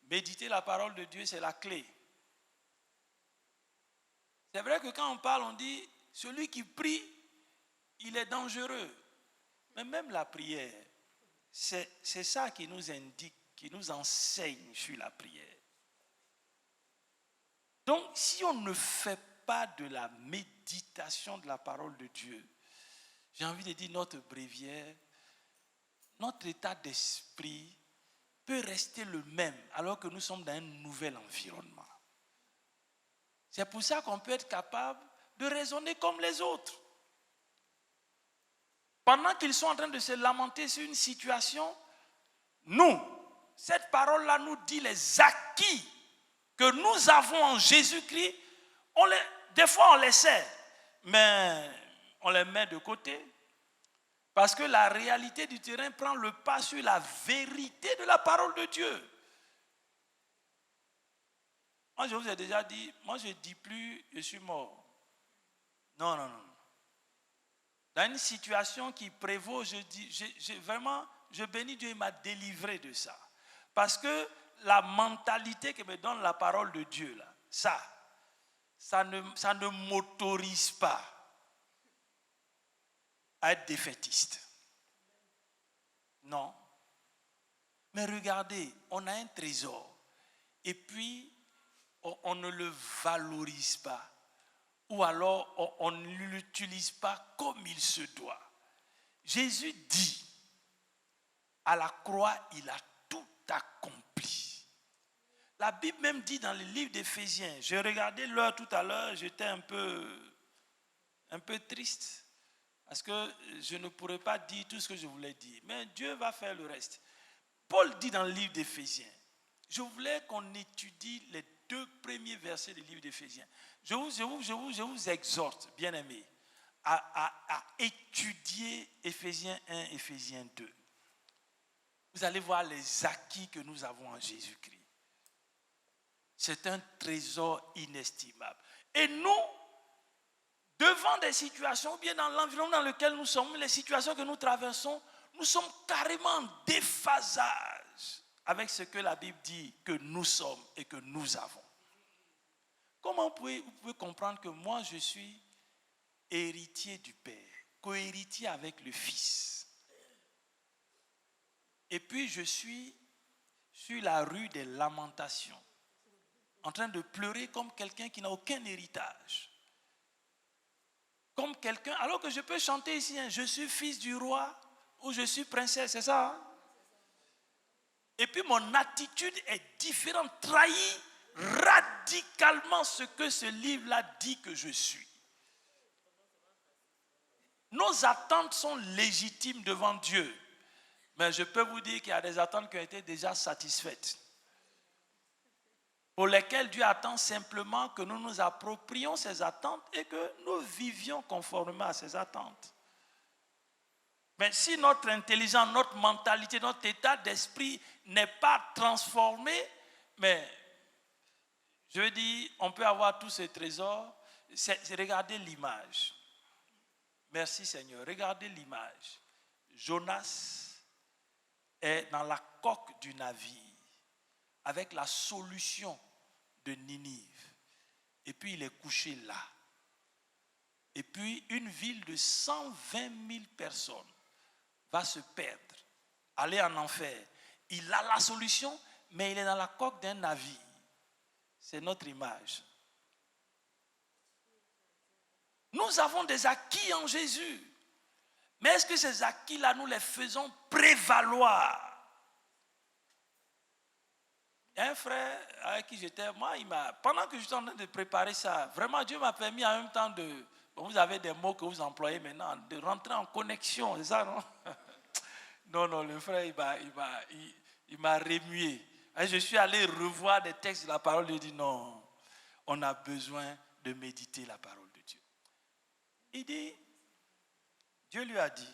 méditer la parole de Dieu, c'est la clé. C'est vrai que quand on parle, on dit, celui qui prie, il est dangereux. Mais même la prière, c'est ça qui nous indique, qui nous enseigne sur la prière. Donc, si on ne fait pas de la méditation de la parole de Dieu, j'ai envie de dire notre bréviaire, notre état d'esprit peut rester le même alors que nous sommes dans un nouvel environnement. C'est pour ça qu'on peut être capable de raisonner comme les autres. Pendant qu'ils sont en train de se lamenter sur une situation, nous, cette parole-là nous dit les acquis que nous avons en Jésus-Christ. Des fois, on les sait, mais on les met de côté. Parce que la réalité du terrain prend le pas sur la vérité de la parole de Dieu. Moi, je vous ai déjà dit, moi, je ne dis plus, je suis mort. Non, non, non. Dans une situation qui prévaut, je dis, vraiment, je bénis Dieu, il m'a délivré de ça. Parce que la mentalité que me donne la parole de Dieu, là, ça ne m'autorise pas à être défaitiste. Non. Mais regardez, on a un trésor. Et puis, on ne le valorise pas. Ou alors, on ne l'utilise pas comme il se doit. Jésus dit, à la croix, il a tout accompli. La Bible même dit dans le livre d'Éphésiens, j'ai regardé l'heure tout à l'heure, j'étais un peu triste. Parce que je ne pourrais pas dire tout ce que je voulais dire. Mais Dieu va faire le reste. Paul dit dans le livre d'Éphésiens, je voulais qu'on étudie les 2 premiers versets du livre d'Éphésiens. Je vous exhorte, bien-aimés, à étudier Éphésiens 1, Éphésiens 2. Vous allez voir les acquis que nous avons en Jésus-Christ. C'est un trésor inestimable. Et nous, devant des situations, ou bien dans l'environnement dans lequel nous sommes, les situations que nous traversons, nous sommes carrément en déphasage avec ce que la Bible dit que nous sommes et que nous avons. Comment vous pouvez comprendre que moi je suis héritier du Père, co-héritier avec le Fils. Et puis je suis sur la rue des Lamentations, en train de pleurer comme quelqu'un qui n'a aucun héritage. Comme quelqu'un, alors que je peux chanter ici, hein, je suis fils du roi ou je suis princesse, c'est ça, hein? Et puis mon attitude est différente, trahit radicalement ce que ce livre-là dit que je suis. Nos attentes sont légitimes devant Dieu, mais je peux vous dire qu'il y a des attentes qui ont été déjà satisfaites, pour lesquelles Dieu attend simplement que nous nous approprions ces attentes et que nous vivions conformément à ces attentes. Mais si notre intelligence, notre mentalité, notre état d'esprit n'est pas transformé, mais je veux dire, on peut avoir tous ces trésors, regardez l'image. Merci Seigneur, regardez l'image. Jonas est dans la coque du navire avec la solution de Ninive. Et puis il est couché là. Et puis une ville de 120 000 personnes va se perdre, aller en enfer. Il a la solution, mais il est dans la coque d'un navire. C'est notre image. Nous avons des acquis en Jésus. Mais est-ce que ces acquis-là, nous les faisons prévaloir? Il y a un frère avec qui j'étais, pendant que j'étais en train de préparer ça, vraiment Dieu m'a permis en même temps de, vous avez des mots que vous employez maintenant, de rentrer en connexion, c'est ça, non? Non, le frère, il m'a remué. Et je suis allé revoir des textes de la parole, il dit non, on a besoin de méditer la parole de Dieu. Il dit, Dieu lui a dit,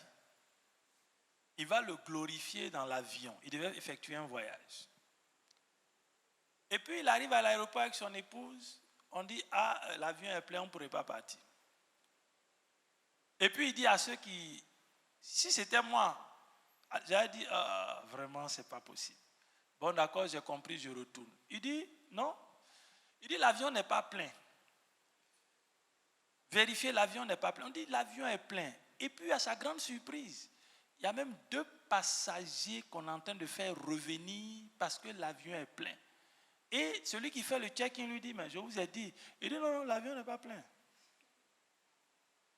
il va le glorifier dans l'avion. Il devait effectuer un voyage. Et puis il arrive à l'aéroport avec son épouse. On dit, l'avion est plein, on ne pourrait pas partir. Et puis il dit à ceux qui, si c'était moi, j'avais dit, vraiment, ce n'est pas possible. Bon, d'accord, j'ai compris, je retourne. Il dit, non. Il dit, l'avion n'est pas plein. Vérifiez, l'avion n'est pas plein. On dit, l'avion est plein. Et puis, à sa grande surprise, il y a même 2 passagers qu'on est en train de faire revenir parce que l'avion est plein. Et celui qui fait le check-in lui dit, mais je vous ai dit. Il dit, non, l'avion n'est pas plein.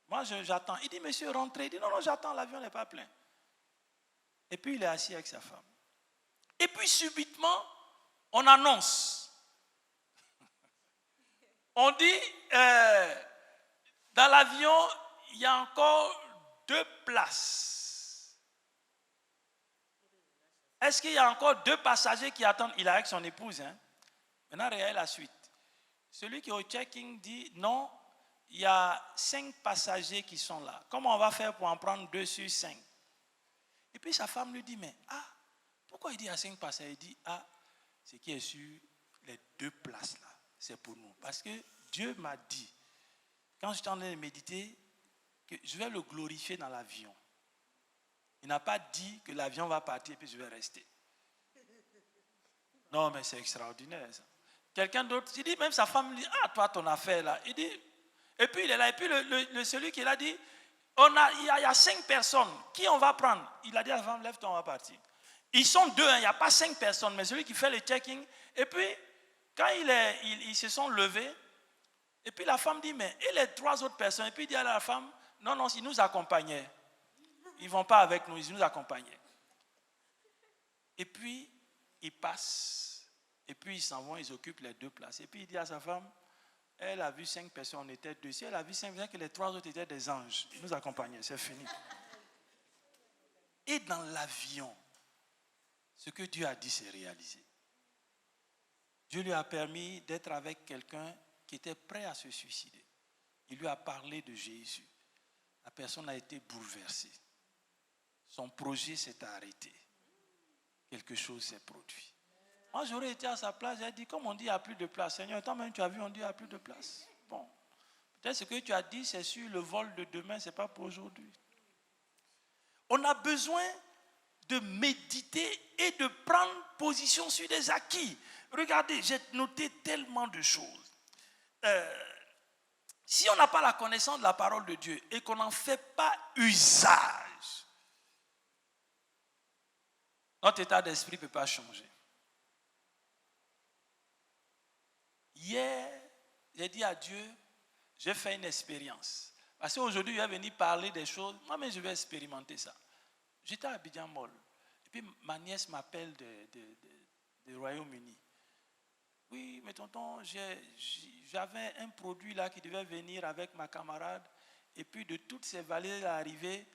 Moi, j'attends. Il dit, monsieur, rentrez. Il dit, non, j'attends, l'avion n'est pas plein. Et puis, il est assis avec sa femme. Et puis, subitement, on annonce. On dit, dans l'avion, il y a encore 2 places. Est-ce qu'il y a encore 2 passagers qui attendent? Il est avec son épouse. Hein? Maintenant, regardez la suite. Celui qui est au check-in dit, non, il y a 5 passagers qui sont là. Comment on va faire pour en prendre 2 sur 5? Et puis sa femme lui dit, mais pourquoi il dit à 5 passagers? Il dit, ce qui est sur les 2 places là, c'est pour nous. Parce que Dieu m'a dit, quand j'étais en train de méditer, que je vais le glorifier dans l'avion. Il n'a pas dit que l'avion va partir et puis je vais rester. Non, mais c'est extraordinaire ça. Quelqu'un d'autre, il dit, même sa femme dit, ah, toi, ton affaire là. Il dit, et puis il est là, et puis celui qui l'a dit, il y a 5 personnes, qui on va prendre? Il a dit à la femme, lève-toi, on va partir. Ils sont 2, il n'y a pas 5 personnes, mais celui qui fait le checking, et puis, quand ils se sont levés, et puis la femme dit, mais et les 3 autres personnes? Et puis il dit à la femme, non, non, ils nous accompagnaient. Ils ne vont pas avec nous, ils nous accompagnaient. Et puis, ils passent, et puis ils s'en vont, ils occupent les 2 places. Et puis il dit à sa femme, elle a vu 5 personnes, on était 2. Si elle a vu 5 personnes, que les 3 autres étaient des anges, ils nous accompagnaient, c'est fini. Et dans l'avion, ce que Dieu a dit, c'est réalisé. Dieu lui a permis d'être avec quelqu'un qui était prêt à se suicider. Il lui a parlé de Jésus. La personne a été bouleversée. Son projet s'est arrêté. Quelque chose s'est produit. Moi, j'aurais été à sa place, j'ai dit, comme on dit, il n'y a plus de place. Seigneur, toi-même, tu as vu, on dit, il n'y a plus de place. Bon, peut-être ce que tu as dit, c'est sur le vol de demain, ce n'est pas pour aujourd'hui. On a besoin de méditer et de prendre position sur des acquis. Regardez, j'ai noté tellement de choses. Si on n'a pas la connaissance de la parole de Dieu et qu'on n'en fait pas usage, notre état d'esprit ne peut pas changer. Hier, j'ai dit à Dieu, j'ai fait une expérience. Parce qu'aujourd'hui, il va venir parler des choses. Moi-même, je vais expérimenter ça. J'étais à Abidjan Mall. Et puis, ma nièce m'appelle du Royaume-Uni. Oui, mais tonton, j'avais un produit là qui devait venir avec ma camarade. Et puis, de toutes ces valises arrivées,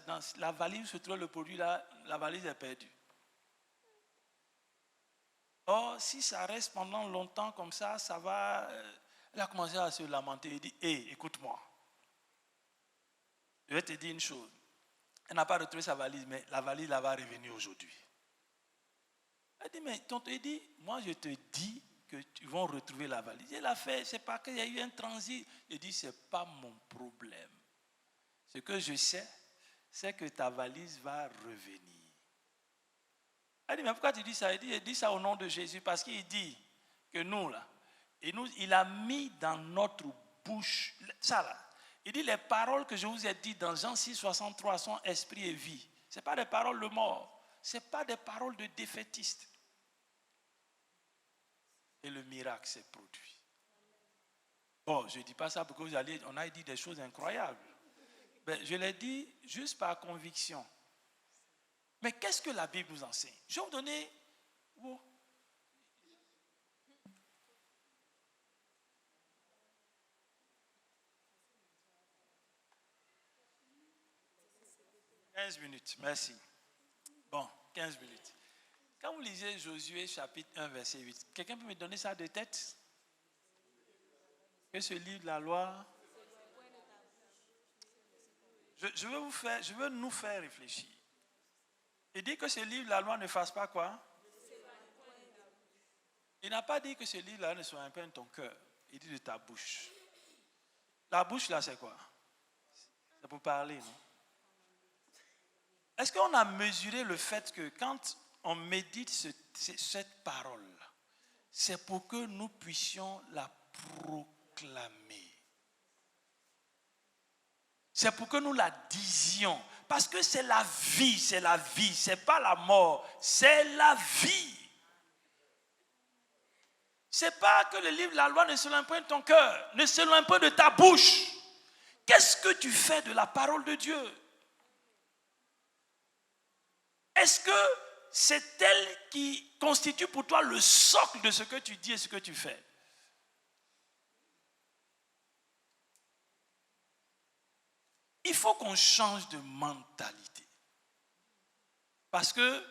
dans la valise où se trouve le produit là, la valise est perdue. Or, si ça reste pendant longtemps comme ça, ça va... Elle a commencé à se lamenter. Elle dit, hé, écoute-moi. Je vais te dire une chose. Elle n'a pas retrouvé sa valise, mais la valise là va revenir aujourd'hui. Elle dit, mais tonton, il dit, moi je te dis que tu vas retrouver la valise. Elle a fait, c'est pas qu'il y a eu un transit. Il dit, c'est pas mon problème. Ce que je sais, c'est que ta valise va revenir. Elle dit, mais pourquoi tu dis ça? Il dit ça au nom de Jésus, parce qu'il dit que nous, là, il a mis dans notre bouche, ça là, il dit, les paroles que je vous ai dites dans Jean 6, 63 sont esprit et vie. Ce n'est pas des paroles de mort, ce n'est pas des paroles de défaitistes. Et le miracle s'est produit. Bon, je ne dis pas ça parce qu'on a dit des choses incroyables. Ben, je l'ai dit juste par conviction. Mais qu'est-ce que la Bible nous enseigne? Je vais vous donner... Oh. « 15 minutes, merci. Bon, 15 minutes. Quand vous lisez Josué chapitre 1, verset 8, quelqu'un peut me donner ça de tête? Que ce livre de la loi... Je veux nous faire réfléchir. Il dit que ce livre, la loi, ne fasse pas quoi? Il n'a pas dit que ce livre-là ne soit un peu de ton cœur. Il dit de ta bouche. La bouche, là, c'est quoi? C'est pour parler, non? Est-ce qu'on a mesuré le fait que quand on médite cette parole-là, c'est pour que nous puissions la proclamer? C'est pour que nous la disions. Parce que c'est la vie, c'est la vie. Ce n'est pas la mort, c'est la vie. Ce n'est pas que le livre de la loi ne s'éloigne pas de ton cœur, ne s'éloigne pas de ta bouche. Qu'est-ce que tu fais de la parole de Dieu? Est-ce que c'est elle qui constitue pour toi le socle de ce que tu dis et ce que tu fais? Il faut qu'on change de mentalité. Parce que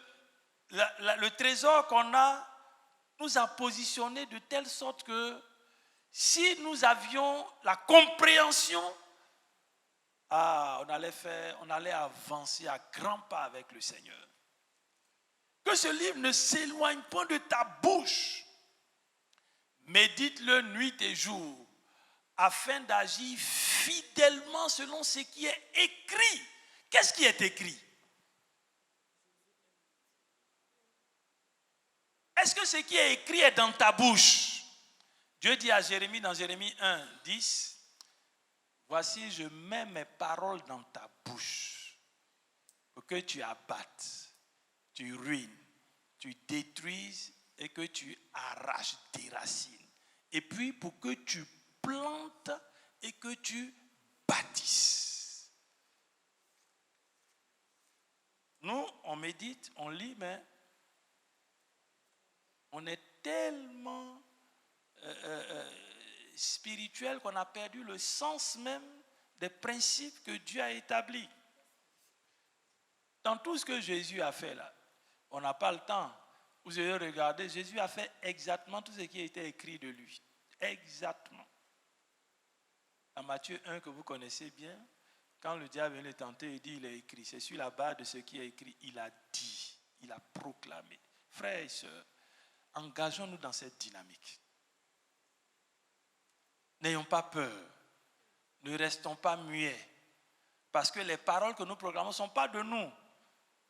le trésor qu'on a nous a positionnés de telle sorte que si nous avions la compréhension, on allait avancer à grands pas avec le Seigneur. Que ce livre ne s'éloigne pas de ta bouche. Médite-le nuit et jour, afin d'agir fidèlement selon ce qui est écrit. Qu'est-ce qui est écrit? Est-ce que ce qui est écrit est dans ta bouche? Dieu dit à Jérémie dans Jérémie 1, 10, voici, je mets mes paroles dans ta bouche pour que tu abattes, tu ruines, tu détruises et que tu arraches des racines. Et puis pour que tu plantes et que tu bâtisses. Nous, on médite, on lit, mais on est tellement spirituel qu'on a perdu le sens même des principes que Dieu a établis. Dans tout ce que Jésus a fait là, on n'a pas le temps. Vous allez regarder, Jésus a fait exactement tout ce qui a été écrit de lui. Exactement. Dans Matthieu 1 que vous connaissez bien, quand le diable vient le tenter, il dit il est écrit. C'est sur la base de ce qui est écrit, il a dit, il a proclamé. Frères et sœurs, engageons-nous dans cette dynamique. N'ayons pas peur. Ne restons pas muets. Parce que les paroles que nous proclamons ne sont pas de nous.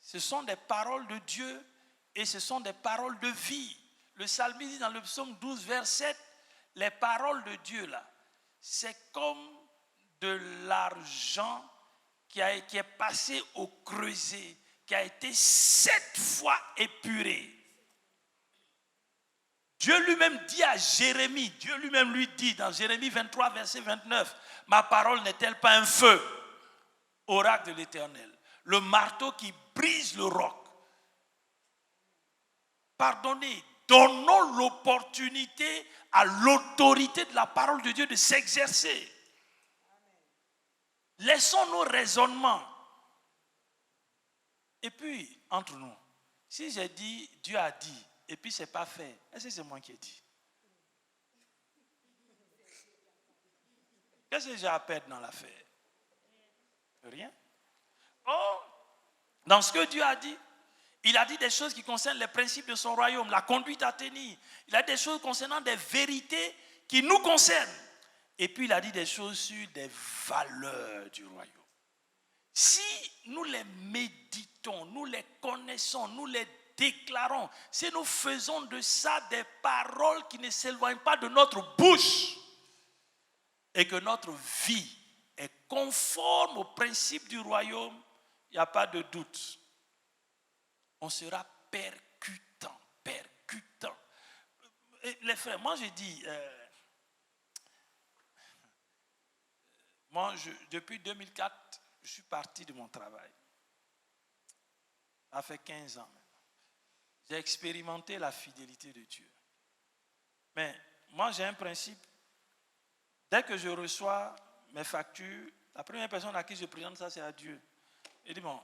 Ce sont des paroles de Dieu et ce sont des paroles de vie. Le psalmiste dit dans le psaume 12, verset 7, les paroles de Dieu là, c'est comme de l'argent qui est passé au creuset, qui a été 7 fois épuré. Dieu lui-même dit à Jérémie, Dieu lui-même lui dit dans Jérémie 23, verset 29, ma parole n'est-elle pas un feu, oracle de l'Éternel, le marteau qui brise le roc. Pardonnez, donnons l'opportunité à l'autorité de la parole de Dieu de s'exercer. Laissons nos raisonnements. Et puis, entre nous, si j'ai dit, Dieu a dit, et puis ce n'est pas fait, est-ce que c'est moi qui ai dit? Qu'est-ce que j'ai à perdre dans l'affaire? Rien. Oh, dans ce que Dieu a dit, il a dit des choses qui concernent les principes de son royaume, la conduite à tenir. Il a dit des choses concernant des vérités qui nous concernent. Et puis il a dit des choses sur des valeurs du royaume. Si nous les méditons, nous les connaissons, nous les déclarons, si nous faisons de ça des paroles qui ne s'éloignent pas de notre bouche et que notre vie est conforme aux principes du royaume, il n'y a pas de doute. On sera percutant. Et les frères, moi je dis, depuis 2004, je suis parti de mon travail. Ça fait 15 ans maintenant. J'ai expérimenté la fidélité de Dieu. Mais moi j'ai un principe. Dès que je reçois mes factures, la première personne à qui je présente ça, c'est à Dieu. Il dit, bon,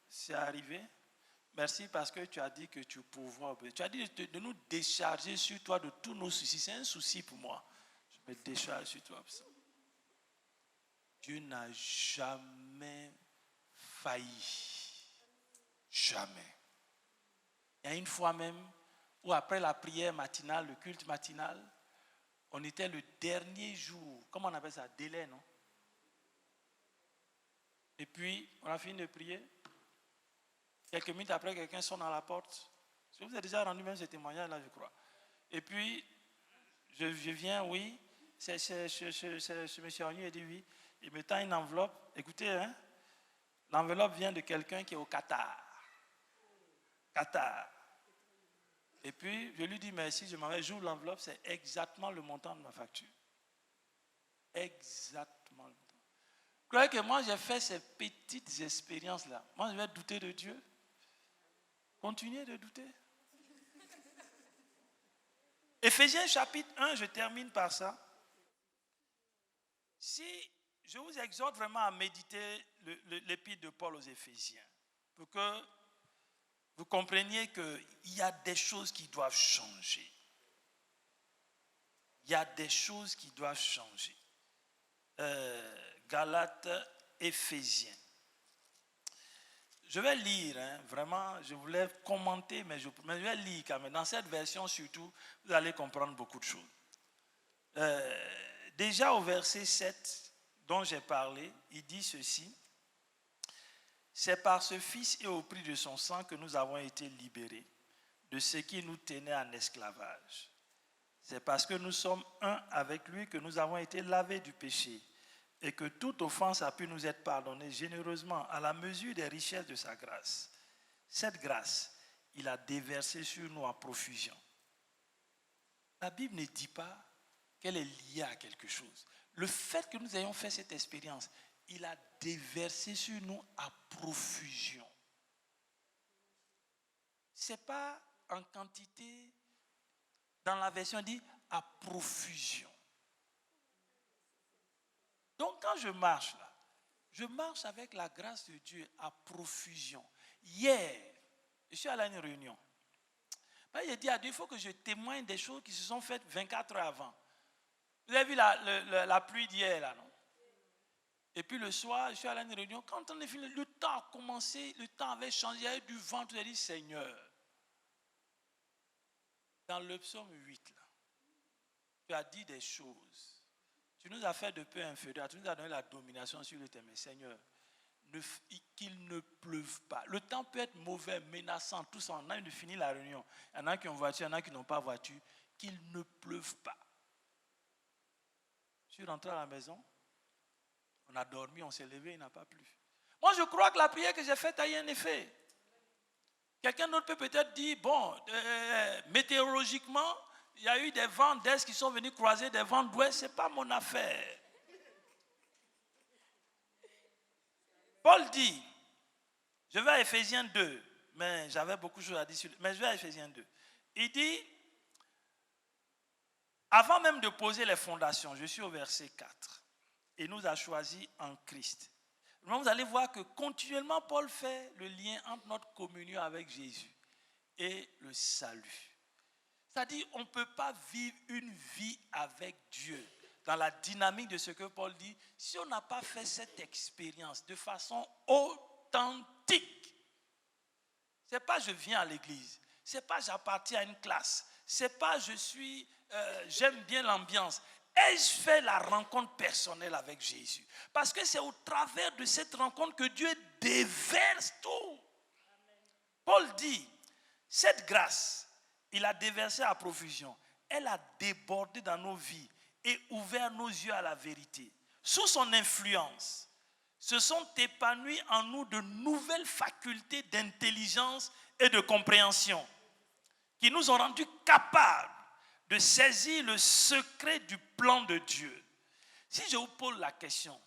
c'est arrivé. Merci parce que tu as dit que tu pouvais. Tu as dit de nous décharger sur toi de tous nos soucis. C'est un souci pour moi. Je me décharge sur toi. Dieu n'a jamais failli. Jamais. Il y a une fois même où après la prière matinale, le culte matinal, on était le dernier jour. Comment on appelle ça? Délai, non? Et puis, on a fini de prier. Quelques minutes après, quelqu'un sonne à la porte. Je vous ai déjà rendu même ce témoignage-là, je crois. Et puis, je viens, oui. C'est M. Agnew, il dit oui. Il me tend une enveloppe. Écoutez, hein, l'enveloppe vient de quelqu'un qui est au Qatar. Et puis, je lui dis merci, je m'en vais, j'ouvre l'enveloppe, c'est exactement le montant de ma facture. Exactement le montant. Vous croyez que moi, j'ai fait ces petites expériences-là. Moi, je vais douter de Dieu. Continuez de douter. Éphésiens chapitre 1, je termine par ça. Si je vous exhorte vraiment à méditer l'épître de Paul aux Éphésiens, pour que vous compreniez qu'il y a des choses qui doivent changer. Il y a des choses qui doivent changer. Galates, Éphésiens. Je vais lire, hein, vraiment, je voulais commenter, mais je vais lire quand même. Dans cette version surtout, vous allez comprendre beaucoup de choses. déjà au verset 7 dont j'ai parlé, il dit ceci. C'est par ce Fils et au prix de son sang que nous avons été libérés de ce qui nous tenait en esclavage. C'est parce que nous sommes un avec lui que nous avons été lavés du péché et que toute offense a pu nous être pardonnée généreusement à la mesure des richesses de sa grâce. Cette grâce, il a déversé sur nous en profusion. La Bible ne dit pas qu'elle est liée à quelque chose. Le fait que nous ayons fait cette expérience, il a déversé sur nous à profusion. Ce n'est pas en quantité, dans la version dit à profusion. Donc quand je marche là, je marche avec la grâce de Dieu à profusion. Hier, je suis allé à une réunion. J'ai dit à Dieu, il faut que je témoigne des choses qui se sont faites 24 heures avant. Vous avez vu la pluie d'hier là, non? Et puis le soir, je suis allé à une réunion. Quand on est fini, le temps a commencé, le temps avait changé, il y avait du vent. Tu as dit, Seigneur, dans le psaume 8, là, tu as dit des choses. Tu nous as fait de peu inférieur. Tu nous as donné la domination sur le terrain. Seigneur, qu'il ne pleuve pas. Le temps peut être mauvais, menaçant, tout ça. On a fini la réunion. Il y en a qui ont voiture, il y en a qui n'ont pas voiture. Qu'il ne pleuve pas. Je suis rentré à la maison. On a dormi, on s'est levé, il n'a pas plu. Moi, je crois que la prière que j'ai faite a eu un effet. Quelqu'un d'autre peut peut-être dire, bon, météorologiquement, il y a eu des vents d'est qui sont venus croiser des vents d'ouest. Ce n'est pas mon affaire. Paul dit, je vais à Éphésiens 2, mais j'avais beaucoup de choses à dire sur mais je vais à Éphésiens 2. Il dit, avant même de poser les fondations, je suis au verset 4, et nous a choisis en Christ. Donc vous allez voir que continuellement Paul fait le lien entre notre communion avec Jésus et le salut. C'est-à-dire qu'on ne peut pas vivre une vie avec Dieu dans la dynamique de ce que Paul dit si on n'a pas fait cette expérience de façon authentique. Ce n'est pas je viens à l'église, ce n'est pas j'appartiens à une classe, ce n'est pas j'aime bien l'ambiance. Ai-je fait la rencontre personnelle avec Jésus? Parce que c'est au travers de cette rencontre que Dieu déverse tout. Paul dit, cette grâce, il a déversé à profusion. Elle a débordé dans nos vies et ouvert nos yeux à la vérité. Sous son influence, se sont épanouies en nous de nouvelles facultés d'intelligence et de compréhension qui nous ont rendus capables de saisir le secret du plan de Dieu. Si je vous pose la question,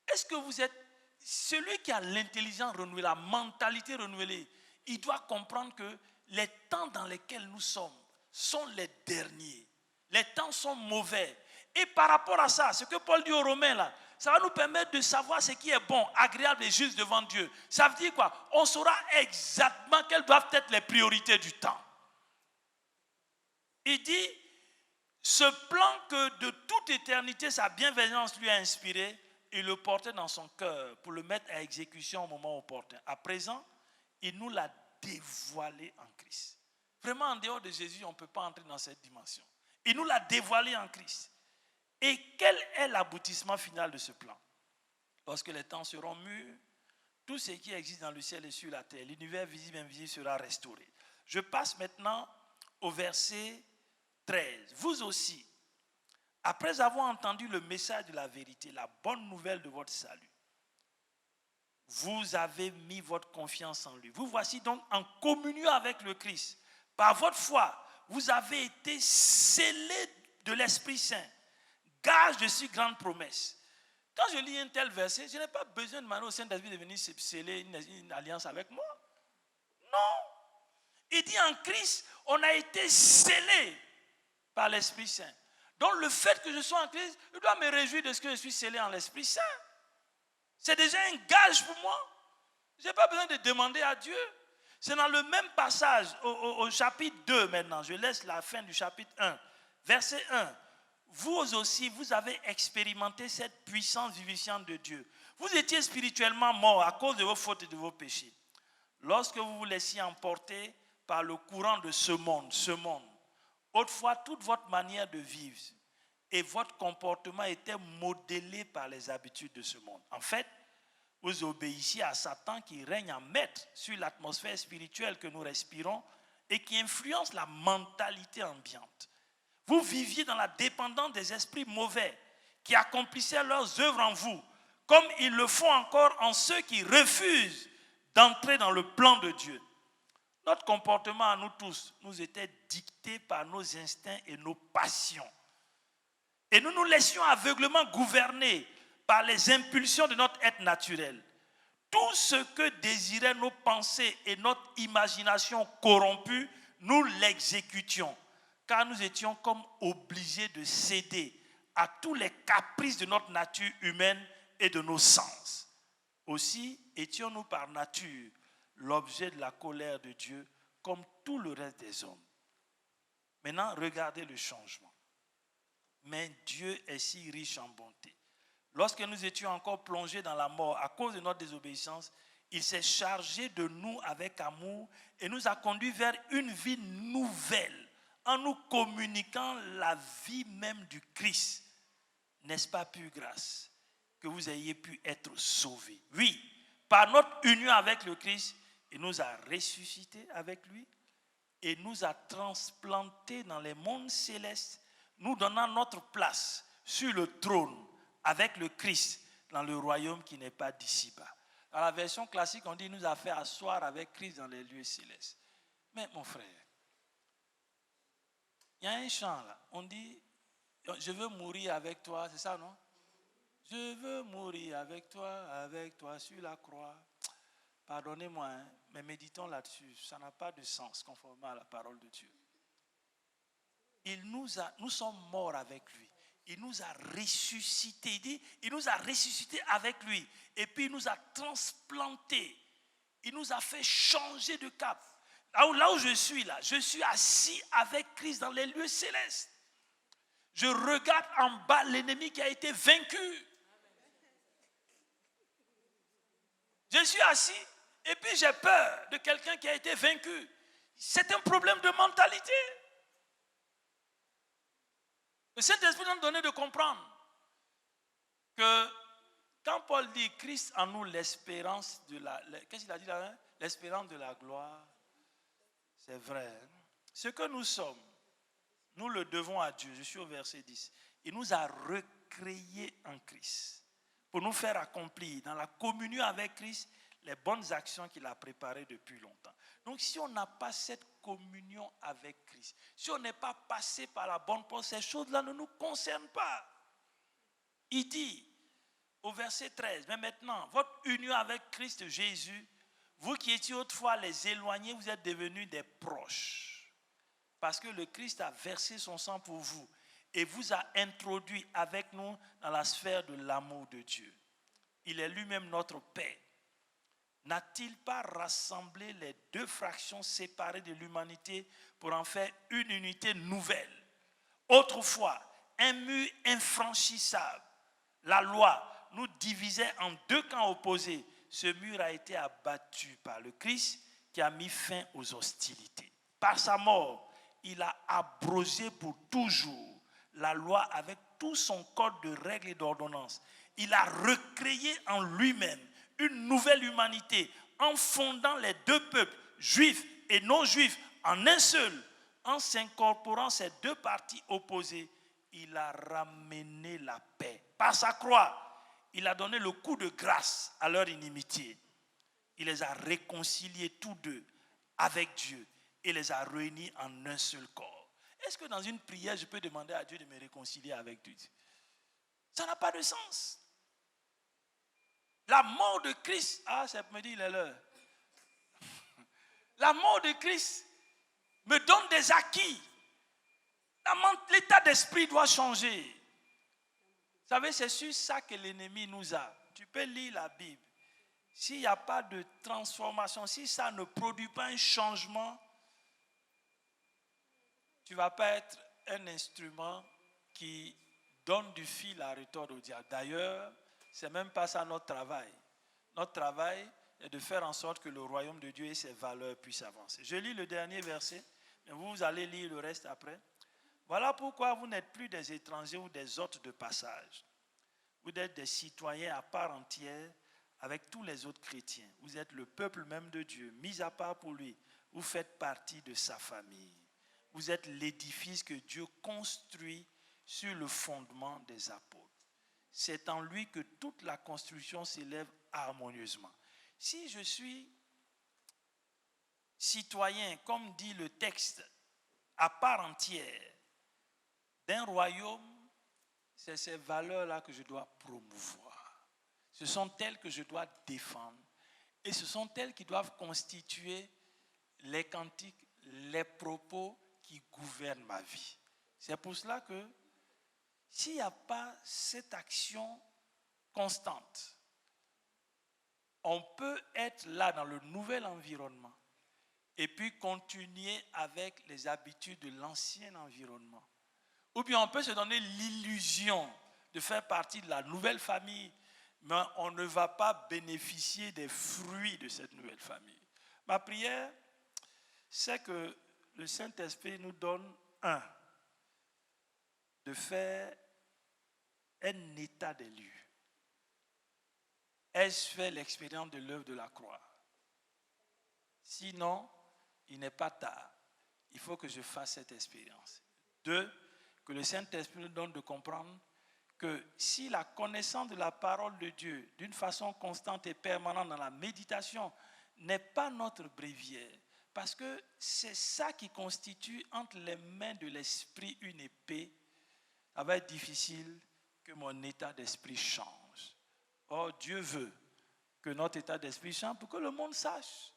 est-ce que vous êtes celui qui a l'intelligence renouvelée, la mentalité renouvelée, il doit comprendre que les temps dans lesquels nous sommes sont les derniers. Les temps sont mauvais. Et par rapport à ça, ce que Paul dit aux Romains là, ça va nous permettre de savoir ce qui est bon, agréable et juste devant Dieu. Ça veut dire quoi? On saura exactement quelles doivent être les priorités du temps. Il dit, ce plan que de toute éternité sa bienveillance lui a inspiré, il le portait dans son cœur pour le mettre à exécution au moment opportun. À présent, il nous l'a dévoilé en Christ. Vraiment, en dehors de Jésus, on ne peut pas entrer dans cette dimension. Il nous l'a dévoilé en Christ. Et quel est l'aboutissement final de ce plan? Lorsque les temps seront mûrs, tout ce qui existe dans le ciel et sur la terre, l'univers visible et invisible sera restauré. Je passe maintenant au verset 13. Vous aussi, après avoir entendu le message de la vérité, la bonne nouvelle de votre salut, vous avez mis votre confiance en lui. Vous voici donc en communion avec le Christ. Par votre foi, vous avez été scellés de l'Esprit Saint, gage de si grande promesse. Quand je lis un tel verset, je n'ai pas besoin de demander au Saint-Esprit de venir sceller une alliance avec moi. Non. Il dit en Christ, on a été scellés par l'Esprit Saint. Donc le fait que je sois en Christ, je dois me réjouir de ce que je suis scellé en l'Esprit Saint. C'est déjà un gage pour moi. Je n'ai pas besoin de demander à Dieu. C'est dans le même passage, au chapitre 2 maintenant. Je laisse la fin du chapitre 1. Verset 1. Vous aussi, vous avez expérimenté cette puissance vivifiante de Dieu. Vous étiez spirituellement morts à cause de vos fautes et de vos péchés. Lorsque vous vous laissiez emporter par le courant de ce monde, autrefois toute votre manière de vivre et votre comportement était modélé par les habitudes de ce monde. En fait, vous obéissiez à Satan qui règne en maître sur l'atmosphère spirituelle que nous respirons et qui influence la mentalité ambiante. Vous viviez dans la dépendance des esprits mauvais qui accomplissaient leurs œuvres en vous, comme ils le font encore en ceux qui refusent d'entrer dans le plan de Dieu. Notre comportement à nous tous nous était dicté par nos instincts et nos passions. Et nous nous laissions aveuglément gouverner par les impulsions de notre être naturel. Tout ce que désiraient nos pensées et notre imagination corrompue, nous l'exécutions, car nous étions comme obligés de céder à tous les caprices de notre nature humaine et de nos sens. Aussi étions-nous par nature l'objet de la colère de Dieu comme tout le reste des hommes. Maintenant, regardez le changement. Mais Dieu est si riche en bonté. Lorsque nous étions encore plongés dans la mort à cause de notre désobéissance, il s'est chargé de nous avec amour et nous a conduits vers une vie nouvelle en nous communiquant la vie même du Christ. N'est-ce pas pure grâce que vous ayez pu être sauvés? Oui, par notre union avec le Christ, il nous a ressuscités avec lui et nous a transplantés dans les mondes célestes, nous donnant notre place sur le trône avec le Christ dans le royaume qui n'est pas d'ici-bas. Dans la version classique, on dit nous a fait asseoir avec Christ dans les lieux célestes. Mais mon frère, il y a un chant là, on dit je veux mourir avec toi, c'est ça non? Je veux mourir avec toi sur la croix. Pardonnez-moi, hein, mais méditons là-dessus. Ça n'a pas de sens conformément à la parole de Dieu. Nous sommes morts avec lui. Il nous a ressuscités. Il dit, il nous a ressuscités avec lui. Et puis il nous a transplantés. Il nous a fait changer de cap. Là où je suis là, je suis assis avec Christ dans les lieux célestes. Je regarde en bas l'ennemi qui a été vaincu. Je suis assis et puis j'ai peur de quelqu'un qui a été vaincu. C'est un problème de mentalité. Le Saint-Esprit nous a donné de comprendre que quand Paul dit Christ en nous l'espérance de qu'est-ce qu'il a dit là, hein? L'espérance de la gloire, c'est vrai. Hein? Ce que nous sommes, nous le devons à Dieu. Je suis au verset 10. Il nous a recréés en Christ pour nous faire accomplir dans la communion avec Christ les bonnes actions qu'il a préparées depuis longtemps. Donc si on n'a pas cette communion avec Christ, si on n'est pas passé par la bonne porte, ces choses-là ne nous concernent pas. Il dit au verset 13, mais maintenant, votre union avec Christ Jésus, vous qui étiez autrefois les éloignés, vous êtes devenus des proches. Parce que le Christ a versé son sang pour vous et vous a introduit avec nous dans la sphère de l'amour de Dieu. Il est lui-même notre Père. N'a-t-il pas rassemblé les deux fractions séparées de l'humanité pour en faire une unité nouvelle? Autrefois, un mur infranchissable, la loi, nous divisait en deux camps opposés. Ce mur a été abattu par le Christ qui a mis fin aux hostilités. Par sa mort, il a abrogé pour toujours la loi avec tout son code de règles et d'ordonnances. Il a recréé en lui-même une nouvelle humanité en fondant les deux peuples, juifs et non-juifs, en un seul. En s'incorporant ces deux parties opposées, il a ramené la paix. Par sa croix, il a donné le coup de grâce à leur inimitié. Il les a réconciliés tous deux avec Dieu et les a réunis en un seul corps. Est-ce que dans une prière, je peux demander à Dieu de me réconcilier avec Dieu? Ça n'a pas de sens. La mort de Christ, ça me dit, il est l'heure. La mort de Christ me donne des acquis. L'état d'esprit doit changer. Vous savez, c'est sur ça que l'ennemi nous a. Tu peux lire la Bible. S'il n'y a pas de transformation, si ça ne produit pas un changement, tu ne vas pas être un instrument qui donne du fil à retordre au diable. D'ailleurs, ce n'est même pas ça notre travail. Notre travail est de faire en sorte que le royaume de Dieu et ses valeurs puissent avancer. Je lis le dernier verset, mais vous allez lire le reste après. Voilà pourquoi vous n'êtes plus des étrangers ou des hôtes de passage. Vous êtes des citoyens à part entière avec tous les autres chrétiens. Vous êtes le peuple même de Dieu, mis à part pour lui. Vous faites partie de sa famille. Vous êtes l'édifice que Dieu construit sur le fondement des apôtres. C'est en lui que toute la construction s'élève harmonieusement. Si je suis citoyen, comme dit le texte, à part entière d'un royaume, c'est ces valeurs-là que je dois promouvoir. Ce sont elles que je dois défendre. Et ce sont elles qui doivent constituer les cantiques, les propos qui gouvernent ma vie. C'est pour cela que s'il n'y a pas cette action constante, on peut être là dans le nouvel environnement et puis continuer avec les habitudes de l'ancien environnement. Ou bien on peut se donner l'illusion de faire partie de la nouvelle famille, mais on ne va pas bénéficier des fruits de cette nouvelle famille. Ma prière, c'est que le Saint-Esprit nous donne de faire un état des lieux. Ai-je fait l'expérience de l'œuvre de la croix? Sinon, il n'est pas tard. Il faut que je fasse cette expérience. 2, que le Saint-Esprit nous donne de comprendre que si la connaissance de la parole de Dieu, d'une façon constante et permanente dans la méditation, n'est pas notre bréviaire, parce que c'est ça qui constitue entre les mains de l'Esprit une épée, ça va être difficile que mon état d'esprit change. Or, Dieu veut que notre état d'esprit change pour que le monde sache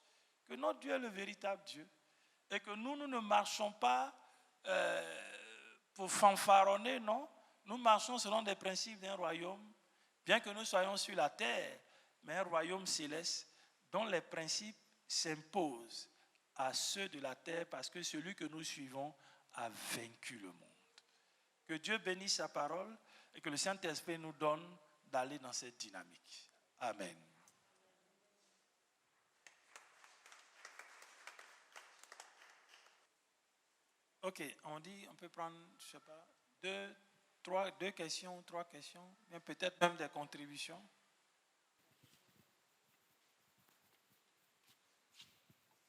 que notre Dieu est le véritable Dieu et que nous ne marchons pas pour fanfaronner, non. Nous marchons selon des principes d'un royaume, bien que nous soyons sur la terre, mais un royaume céleste dont les principes s'imposent à ceux de la terre parce que celui que nous suivons a vaincu le monde. Que Dieu bénisse sa parole et que le Saint-Esprit nous donne d'aller dans cette dynamique. Amen. Ok, on peut prendre, je ne sais pas, deux questions, 3 questions, mais peut-être même des contributions.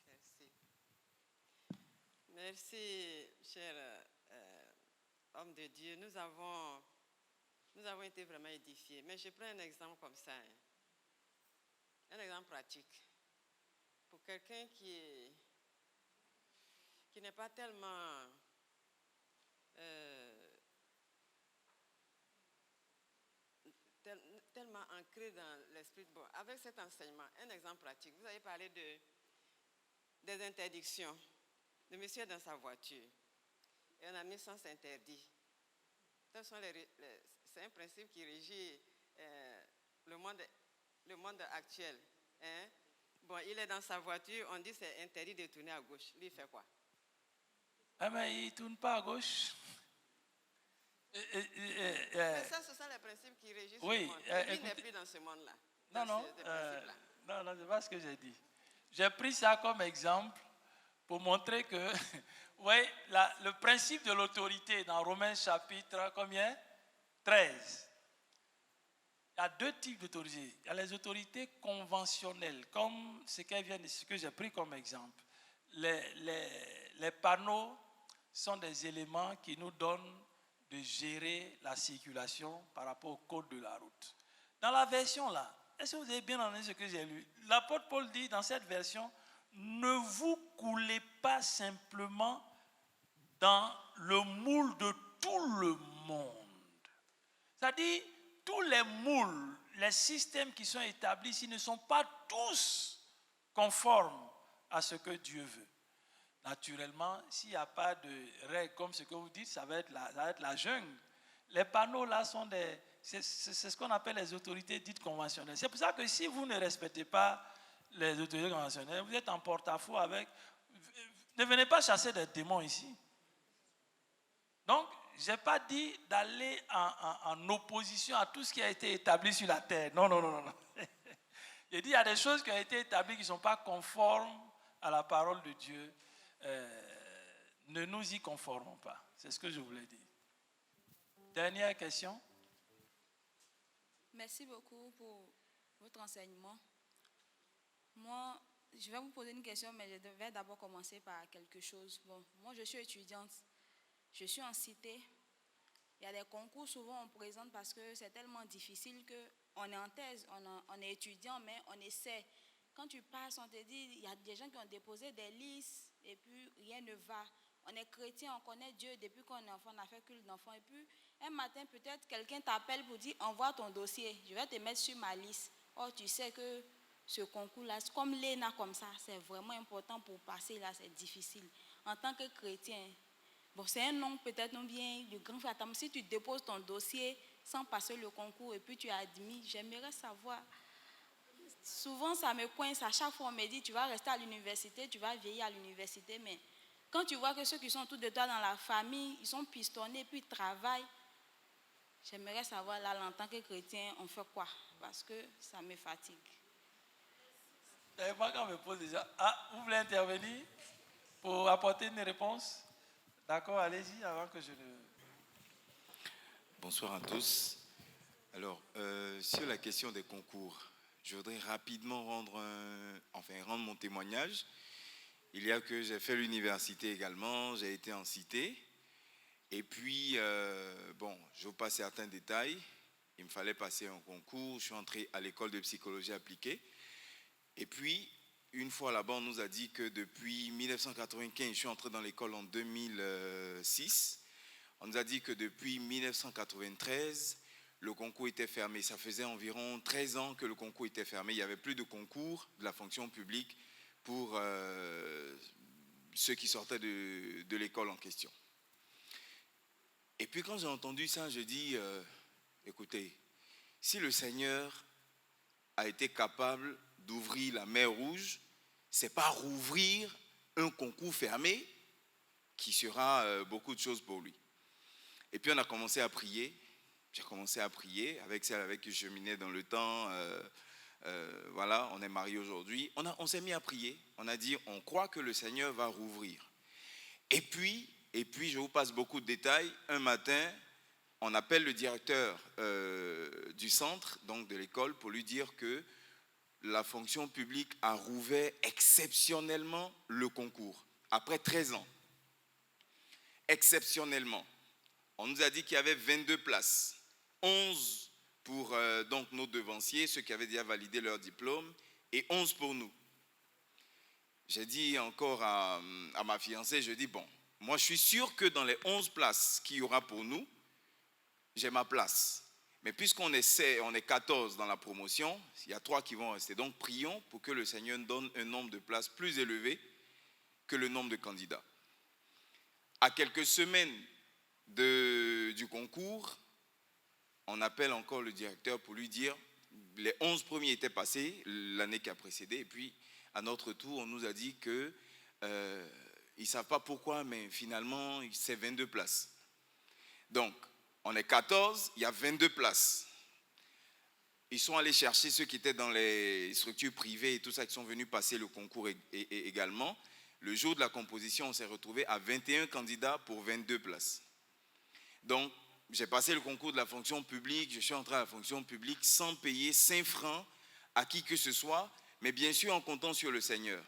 Merci. Merci, cher homme de Dieu. Nous avons été vraiment édifiés. Mais je prends un exemple comme ça. Un exemple pratique. Pour quelqu'un qui n'est pas tellement tellement ancré dans l'esprit. Bon, avec cet enseignement, un exemple pratique. Vous avez parlé des interdictions. Le monsieur est dans sa voiture et on a mis sens interdit. C'est un principe qui régit le monde actuel. Hein? Bon, il est dans sa voiture, on dit c'est interdit de tourner à gauche. Lui, il fait quoi? Ah, mais il ne tourne pas à gauche. Mais ça, ce sont les principes qui régissent le monde. Lui n'est plus dans ce monde-là. Non, c'est pas ce que j'ai dit. J'ai pris ça comme exemple pour montrer que, oui, le principe de l'autorité dans Romains chapitre combien? 13. Il y a 2 types d'autorités. Il y a les autorités conventionnelles, comme ce que j'ai pris comme exemple. Les panneaux sont des éléments qui nous donnent de gérer la circulation par rapport au code de la route. Dans la version là, est-ce que vous avez bien entendu ce que j'ai lu? L'apôtre Paul dit dans cette version, ne vous coulez pas simplement dans le moule de tout le monde. C'est-à-dire, tous les moules, les systèmes qui sont établis ici ne sont pas tous conformes à ce que Dieu veut. Naturellement, s'il n'y a pas de règles comme ce que vous dites, ça va être la jungle. Les panneaux là c'est ce qu'on appelle les autorités dites conventionnelles. C'est pour ça que si vous ne respectez pas les autorités conventionnelles, vous êtes en porte-à-faux avec... Ne venez pas chasser des démons ici. Donc, je n'ai pas dit d'aller en opposition à tout ce qui a été établi sur la terre. Non. J'ai dit qu'il y a des choses qui ont été établies qui ne sont pas conformes à la parole de Dieu. Ne nous y conformons pas. C'est ce que je voulais dire. Dernière question. Merci beaucoup pour votre enseignement. Moi, je vais vous poser une question, mais je vais d'abord commencer par quelque chose. Bon, moi, je suis étudiante. Je suis en cité. Il y a des concours, souvent on présente parce que c'est tellement difficile qu'on est en thèse, on est étudiant, mais on essaie. Quand tu passes, on te dit, il y a des gens qui ont déposé des listes et puis rien ne va. On est chrétien, on connaît Dieu depuis qu'on est enfant, on a fait culte d'enfant. Et puis, un matin, peut-être, quelqu'un t'appelle pour dire, envoie ton dossier, je vais te mettre sur ma liste. Oh, tu sais que ce concours-là, comme l'ENA comme ça, c'est vraiment important pour passer là, c'est difficile. En tant que chrétien, bon, c'est un nom peut-être non bien, le grand frère. Si tu déposes ton dossier sans passer le concours et puis tu es admis, j'aimerais savoir. Souvent, ça me coince. À chaque fois, on me dit, tu vas rester à l'université, tu vas vieillir à l'université. Mais quand tu vois que ceux qui sont autour de toi dans la famille, ils sont pistonnés, puis ils travaillent, j'aimerais savoir, là, en tant que chrétien, on fait quoi? Parce que ça me fatigue. Moi, quand on me pose déjà, vous voulez intervenir pour apporter une réponse? D'accord, allez-y avant que je ne... Bonsoir à tous. Alors, sur la question des concours, je voudrais rapidement rendre mon témoignage. Il y a que j'ai fait l'université également, j'ai été en cité. Et puis, je vous passe certains détails. Il me fallait passer un concours. Je suis entré à l'école de psychologie appliquée. Et puis, une fois là-bas, on nous a dit que depuis 1995, je suis entré dans l'école en 2006. On nous a dit que depuis 1993, le concours était fermé. Ça faisait environ 13 ans que le concours était fermé. Il n'y avait plus de concours de la fonction publique pour ceux qui sortaient de l'école en question. Et puis quand j'ai entendu ça, je dis, écoutez, si le Seigneur a été capable d'ouvrir la mer Rouge, c'est pas rouvrir un concours fermé qui sera beaucoup de choses pour lui. Et puis on a commencé à prier. J'ai commencé à prier avec celle avec qui je cheminais dans le temps. Voilà, on est mariés aujourd'hui. On s'est mis à prier. On a dit, on croit que le Seigneur va rouvrir. Et puis, je vous passe beaucoup de détails. Un matin, on appelle le directeur du centre, donc de l'école, pour lui dire que la fonction publique a rouvert exceptionnellement le concours, après 13 ans. Exceptionnellement. On nous a dit qu'il y avait 22 places, 11 pour donc nos devanciers, ceux qui avaient déjà validé leur diplôme, et 11 pour nous. J'ai dit encore à ma fiancée, je dis, bon, moi je suis sûr que dans les 11 places qu'il y aura pour nous, j'ai ma place. Mais puisqu'on essaie, on est 14 dans la promotion, il y a 3 qui vont rester. Donc prions pour que le Seigneur donne un nombre de places plus élevé que le nombre de candidats. À quelques semaines du concours, on appelle encore le directeur pour lui dire les 11 premiers étaient passés l'année qui a précédé, et puis à notre tour, on nous a dit qu'ils ne savent pas pourquoi, mais finalement, c'est 22 places. Donc, on est 14, il y a 22 places. Ils sont allés chercher ceux qui étaient dans les structures privées et tout ça, qui sont venus passer le concours également. Le jour de la composition, on s'est retrouvé à 21 candidats pour 22 places. Donc, j'ai passé le concours de la fonction publique, je suis entré à la fonction publique sans payer 5 francs à qui que ce soit, mais bien sûr en comptant sur le Seigneur.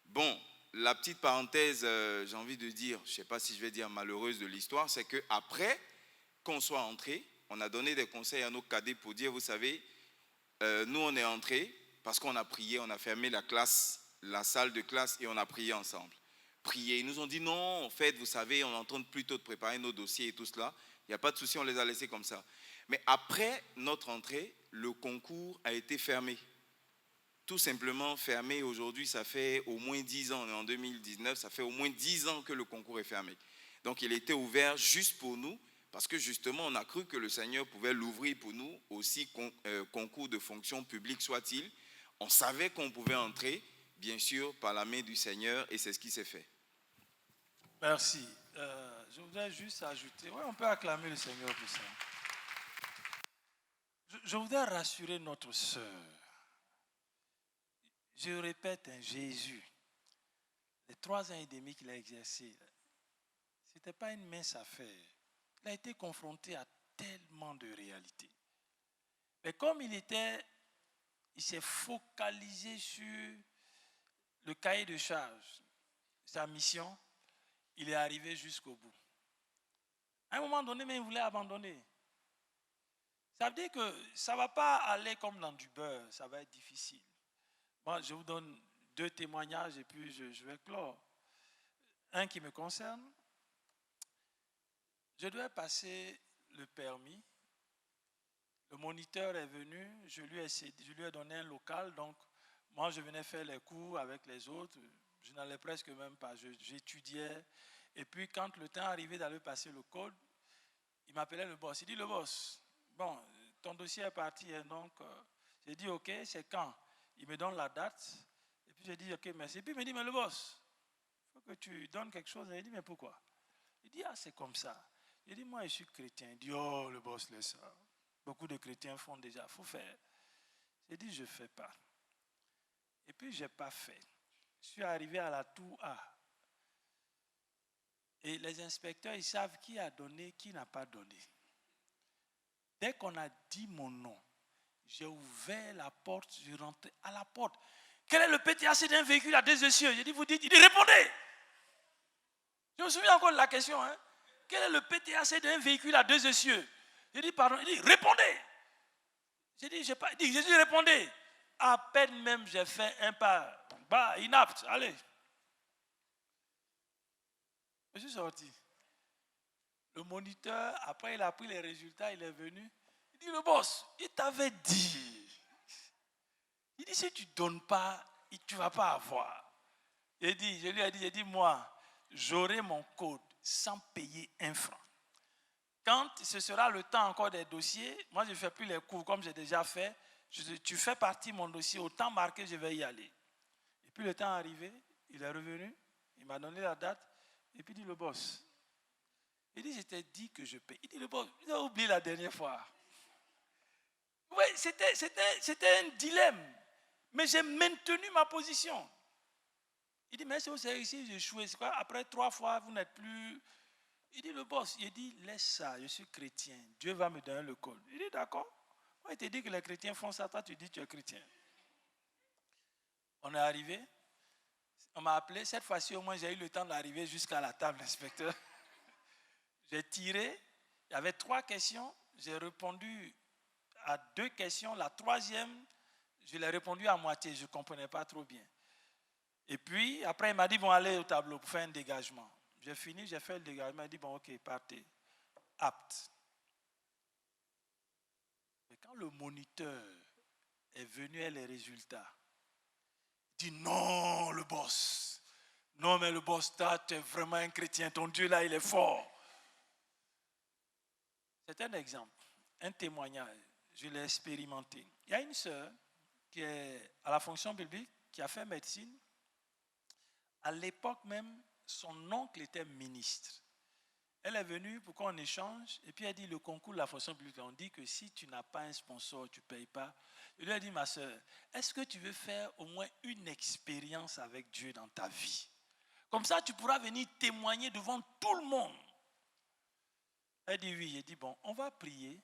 Bon, la petite parenthèse, j'ai envie de dire, je ne sais pas si je vais dire malheureuse de l'histoire, c'est qu'après qu'on soit entré, on a donné des conseils à nos cadets pour dire, vous savez, nous on est entrés parce qu'on a prié, on a fermé la classe, la salle de classe et on a prié ensemble. Prier, ils nous ont dit non, en fait, vous savez, on est en train plutôt de préparer nos dossiers et tout cela. Il n'y a pas de souci, on les a laissés comme ça. Mais après notre entrée, le concours a été fermé. Tout simplement fermé. Aujourd'hui, ça fait au moins 10 ans. On est en 2019, ça fait au moins 10 ans que le concours est fermé. Donc, il était ouvert juste pour nous, parce que justement, on a cru que le Seigneur pouvait l'ouvrir pour nous, aussi concours de fonction publique soit-il. On savait qu'on pouvait entrer, bien sûr, par la main du Seigneur, et c'est ce qui s'est fait. Merci. Je voudrais juste ajouter, on peut acclamer le Seigneur pour ça. Je voudrais rassurer notre sœur. Je répète, Jésus, les 3 ans et demi qu'il a exercé, Ce n'était pas une mince affaire. Il a été confronté à tellement de réalités. Mais comme il s'est focalisé sur le cahier de charge, sa mission, il est arrivé jusqu'au bout. À un moment donné, mais il voulait abandonner. Ça veut dire que ça ne va pas aller comme dans du beurre, ça va être difficile. Moi, je vous donne 2 témoignages et puis je vais clore. Un qui me concerne. Je devais passer le permis. Le moniteur est venu, je lui ai donné un local, donc moi je venais faire les cours avec les autres, je n'allais presque même pas, j'étudiais. Et puis quand le temps arrivait d'aller passer le code, il m'appelait le boss. Il dit, le boss, bon, ton dossier est parti, hein, donc j'ai dit, ok, c'est quand? Il me donne la date, et puis j'ai dit, ok, merci. Et puis il me dit, mais le boss, il faut que tu donnes quelque chose. Et il dit, mais pourquoi? Il dit, ah, c'est comme ça. Il dit, moi je suis chrétien. Il dit, oh, le boss, laisse ça. Beaucoup de chrétiens font déjà, il faut faire. J'ai dit, je ne fais pas. Et puis, je n'ai pas fait. Je suis arrivé à la tour A. Et les inspecteurs, ils savent qui a donné, qui n'a pas donné. Dès qu'on a dit mon nom, j'ai ouvert la porte, je suis rentré à la porte. Quel est le PTAC d'un véhicule à 2 essieux? J'ai dit, vous dites, il dit, répondez. Je me souviens encore de la question. Hein? Quel est le PTAC d'un véhicule à 2 essieux? J'ai dit, pardon, il dit, répondez. J'ai dit, Jésus, répondez. À peine même, j'ai fait un pas, bah, inapte, allez. Je suis sorti. Le moniteur, après, il a pris les résultats, il est venu. Il dit, le boss, il t'avait dit. Il dit, si tu ne donnes pas, tu ne vas pas avoir. Je lui ai dit, moi, j'aurai mon code sans payer 1 franc. Quand ce sera le temps encore des dossiers, moi je ne fais plus les cours comme j'ai déjà fait. Tu fais partie de mon dossier, au temps marqué, je vais y aller. Et puis le temps est arrivé, il est revenu, il m'a donné la date, et puis il dit, le boss. Il dit, je t'ai dit que je paye. Il dit, le boss, il a oublié la dernière fois. Oui, c'était un dilemme. Mais j'ai maintenu ma position. Il dit, mais si vous avez réussi, j'ai échoué. C'est quoi? Après 3 fois, vous n'êtes plus... Il dit, le boss, il dit, laisse ça, je suis chrétien. Dieu va me donner le code. Il dit, d'accord. Moi, il te dit que les chrétiens font ça, toi, tu dis que tu es chrétien. On est arrivé. On m'a appelé. Cette fois-ci, au moins, j'ai eu le temps d'arriver jusqu'à la table, l'inspecteur. J'ai tiré. Il y avait 3 questions. J'ai répondu à 2 questions. La 3e, je l'ai répondu à moitié. Je ne comprenais pas trop bien. Et puis, après, il m'a dit, bon, allez au tableau pour faire un dégagement. J'ai fini, j'ai fait le dégagement. Il m'a dit, bon, ok, partez. Apte. Mais quand le moniteur est venu avec les résultats, il dit, non, le boss. Non, mais le boss, tu es vraiment un chrétien. Ton Dieu, là, il est fort. C'est un exemple, un témoignage. Je l'ai expérimenté. Il y a une sœur qui est à la fonction publique, qui a fait médecine. À l'époque même, son oncle était ministre. Elle est venue pour qu'on échange. Et puis elle dit, le concours de la fonction publique, on dit que si tu n'as pas un sponsor, tu ne payes pas. Je lui ai dit, ma soeur, est-ce que tu veux faire au moins une expérience avec Dieu dans ta vie? Comme ça, tu pourras venir témoigner devant tout le monde. Elle dit oui. J'ai dit, bon, on va prier.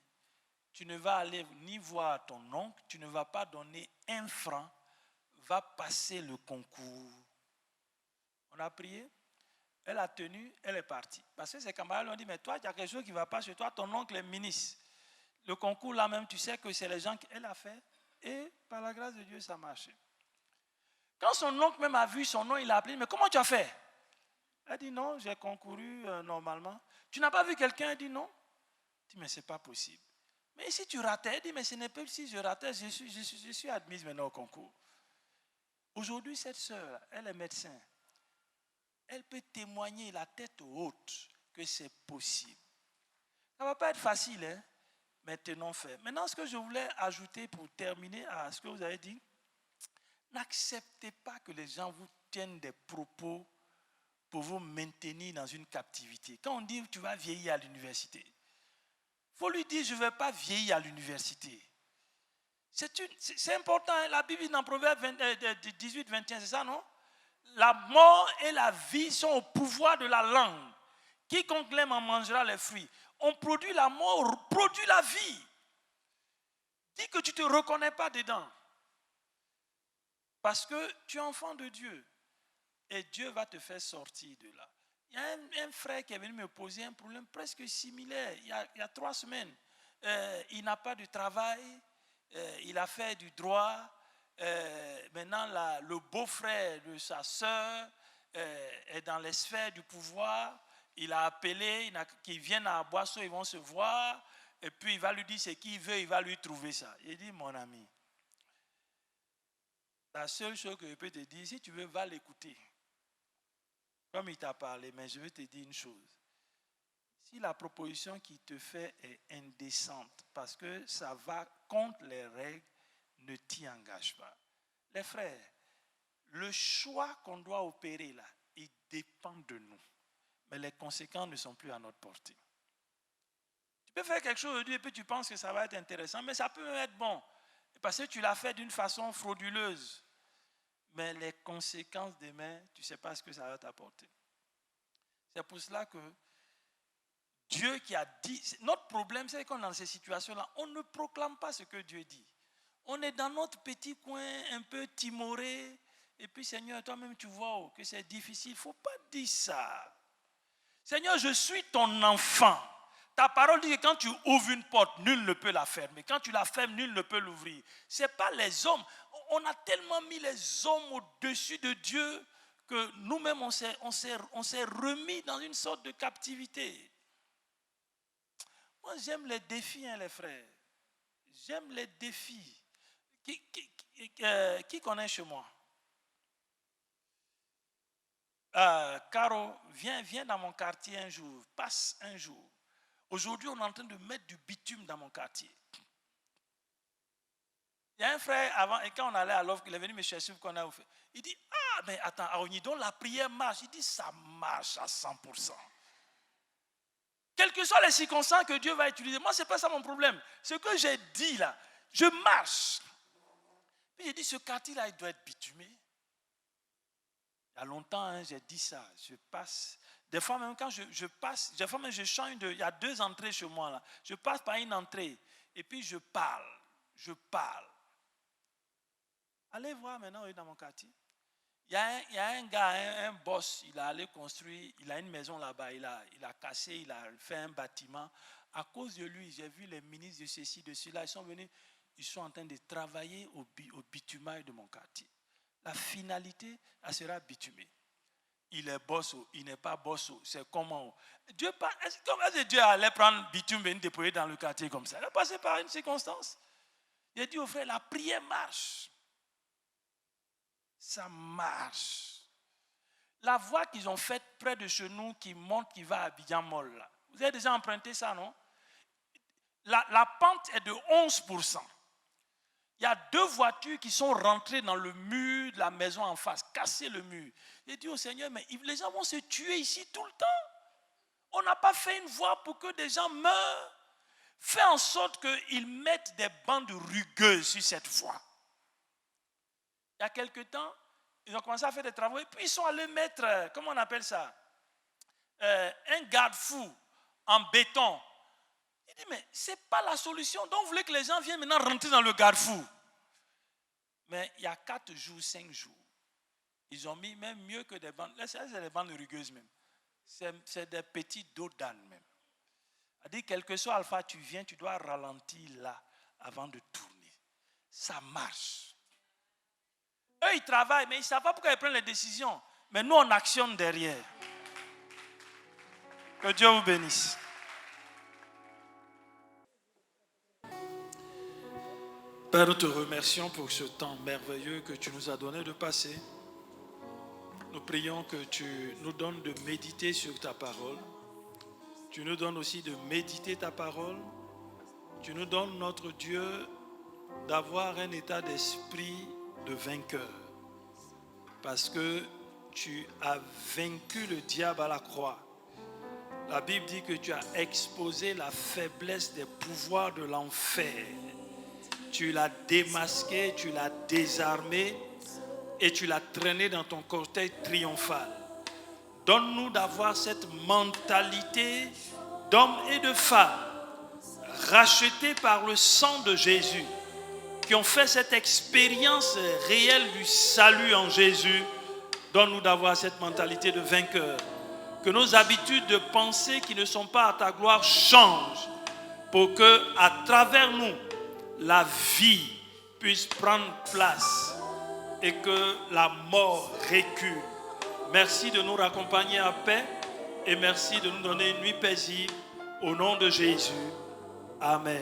Tu ne vas aller ni voir ton oncle, tu ne vas pas donner 1 franc. Va passer le concours. On a prié. Elle a tenu, elle est partie. Parce que ses camarades lui ont dit, mais toi, il y a quelque chose qui ne va pas chez toi, ton oncle est ministre. Le concours là même, tu sais que c'est les gens qu'elle a fait. Et par la grâce de Dieu, ça a marché. Quand son oncle même a vu son nom, il a appelé, mais comment tu as fait? Elle dit, non, j'ai concouru normalement. Tu n'as pas vu quelqu'un? Elle dit, non. Elle dit, mais ce n'est pas possible. Mais si tu ratais, elle dit, mais ce n'est pas si je ratais, je suis admise maintenant au concours. Aujourd'hui, cette sœur, elle est médecin. Elle peut témoigner la tête haute que c'est possible. Ça ne va pas être facile, hein? Mais tenons fait. Maintenant, ce que je voulais ajouter pour terminer à ce que vous avez dit, n'acceptez pas que les gens vous tiennent des propos pour vous maintenir dans une captivité. Quand on dit tu vas vieillir à l'université, il faut lui dire je ne vais pas vieillir à l'université. C'est important, hein? La Bible dit dans Proverbe 18, 21, c'est ça, non? La mort et la vie sont au pouvoir de la langue. quiconque l'aime en mangera les fruits. On produit la mort, produit la vie. Dis que tu ne te reconnais pas dedans. Parce que tu es enfant de Dieu. Et Dieu va te faire sortir de là. Il y a un frère qui est venu me poser un problème presque similaire il y a 3 semaines. Il n'a pas de travail, il a fait du droit. Maintenant, le beau-frère de sa sœur est dans les sphères du pouvoir. Il a appelé, qu'ils viennent à Boisseau, ils vont se voir. Et puis il va lui dire ce qu'il veut, il va lui trouver ça. Il dit, mon ami, la seule chose que je peux te dire, si tu veux, va l'écouter. Comme il t'a parlé, mais je veux te dire une chose. Si la proposition qu'il te fait est indécente, parce que ça va contre les règles, ne t'y engage pas. Les frères, le choix qu'on doit opérer là, il dépend de nous. Mais les conséquences ne sont plus à notre portée. Tu peux faire quelque chose aujourd'hui et puis tu penses que ça va être intéressant, mais ça peut être bon. Parce que tu l'as fait d'une façon frauduleuse. Mais les conséquences demain, tu ne sais pas ce que ça va t'apporter. C'est pour cela que Dieu qui a dit, notre problème c'est qu'on est dans ces situations-là, on ne proclame pas ce que Dieu dit. On est dans notre petit coin un peu timoré, et puis Seigneur, toi-même tu vois que c'est difficile. Il ne faut pas dire ça. Seigneur, je suis ton enfant. Ta parole dit que quand tu ouvres une porte, nul ne peut la fermer. Quand tu la fermes, nul ne peut l'ouvrir. Ce n'est pas les hommes. On a tellement mis les hommes au-dessus de Dieu que nous-mêmes, on s'est remis dans une sorte de captivité. Moi, j'aime les défis, les frères. J'aime les défis. Qui connaît chez moi? Caro, viens dans mon quartier un jour. Passe un jour. Aujourd'hui, on est en train de mettre du bitume dans mon quartier. Il y a un frère, avant, et quand on allait à l'offre, il est venu me chercher qu'on a fait. Il dit, mais attends, donc la prière marche. Il dit, ça marche à 100%. Quelles que soient les circonstances que Dieu va utiliser, moi, ce n'est pas ça mon problème. Ce que j'ai dit là, je marche. Puis j'ai dit, ce quartier-là, il doit être bitumé. Il y a longtemps, j'ai dit ça. Je passe. Des fois, même quand je passe, des fois, même je change il y a 2 entrées chez moi là. Je passe par une entrée et puis je parle. Allez voir maintenant dans mon quartier. Il y a un gars, un boss, il a allé construire, il a une maison là-bas, il a cassé, il a fait un bâtiment. À cause de lui, j'ai vu les ministres de ceci, de cela, ils sont venus, ils sont en train de travailler au bitumage de mon quartier. La finalité, elle sera bitumée. Il est bosso, il n'est pas bosso, c'est comment? Est-ce que Dieu allait prendre bitume et déployer dans le quartier comme ça? Il est passé par une circonstance. Il a dit au frère, la prière marche. Ça marche. La voie qu'ils ont faite près de chez nous qui monte, qui va à Abidjan-Moll, là. Vous avez déjà emprunté ça, non? La pente est de 11%. Il y a 2 voitures qui sont rentrées dans le mur de la maison en face, cassé le mur. J'ai dit au Seigneur, mais les gens vont se tuer ici tout le temps. On n'a pas fait une voie pour que des gens meurent. Fais en sorte qu'ils mettent des bandes rugueuses sur cette voie. Il y a quelque temps, ils ont commencé à faire des travaux et puis ils sont allés mettre, comment on appelle ça, un garde-fou en béton. Il dit, mais ce n'est pas la solution. Donc, vous voulez que les gens viennent maintenant rentrer dans le garde-fou. Mais il y a 4 jours, 5 jours, ils ont mis même mieux que des bandes. Là, c'est des bandes rugueuses même. C'est des petits dos d'âne même. C'est-à-dire, quel que soit alpha, tu viens, tu dois ralentir là avant de tourner. Ça marche. Eux, ils travaillent, mais ils ne savent pas pourquoi ils prennent les décisions. Mais nous, on actionne derrière. Que Dieu vous bénisse. Père, nous te remercions pour ce temps merveilleux que tu nous as donné de passer. Nous prions que tu nous donnes de méditer sur ta parole. Tu nous donnes aussi de méditer ta parole. Tu nous donnes, notre Dieu, d'avoir un état d'esprit de vainqueur. Parce que tu as vaincu le diable à la croix. La Bible dit que tu as exposé la faiblesse des pouvoirs de l'enfer. Tu l'as démasqué, tu l'as désarmé et tu l'as traîné dans ton cortège triomphal. Donne-nous d'avoir cette mentalité d'hommes et de femmes rachetés par le sang de Jésus, qui ont fait cette expérience réelle du salut en Jésus. Donne-nous d'avoir cette mentalité de vainqueur. Que nos habitudes de pensée qui ne sont pas à ta gloire changent pour que, à travers nous, la vie puisse prendre place et que la mort recule. Merci de nous raccompagner à paix et merci de nous donner une nuit paisible au nom de Jésus. Amen.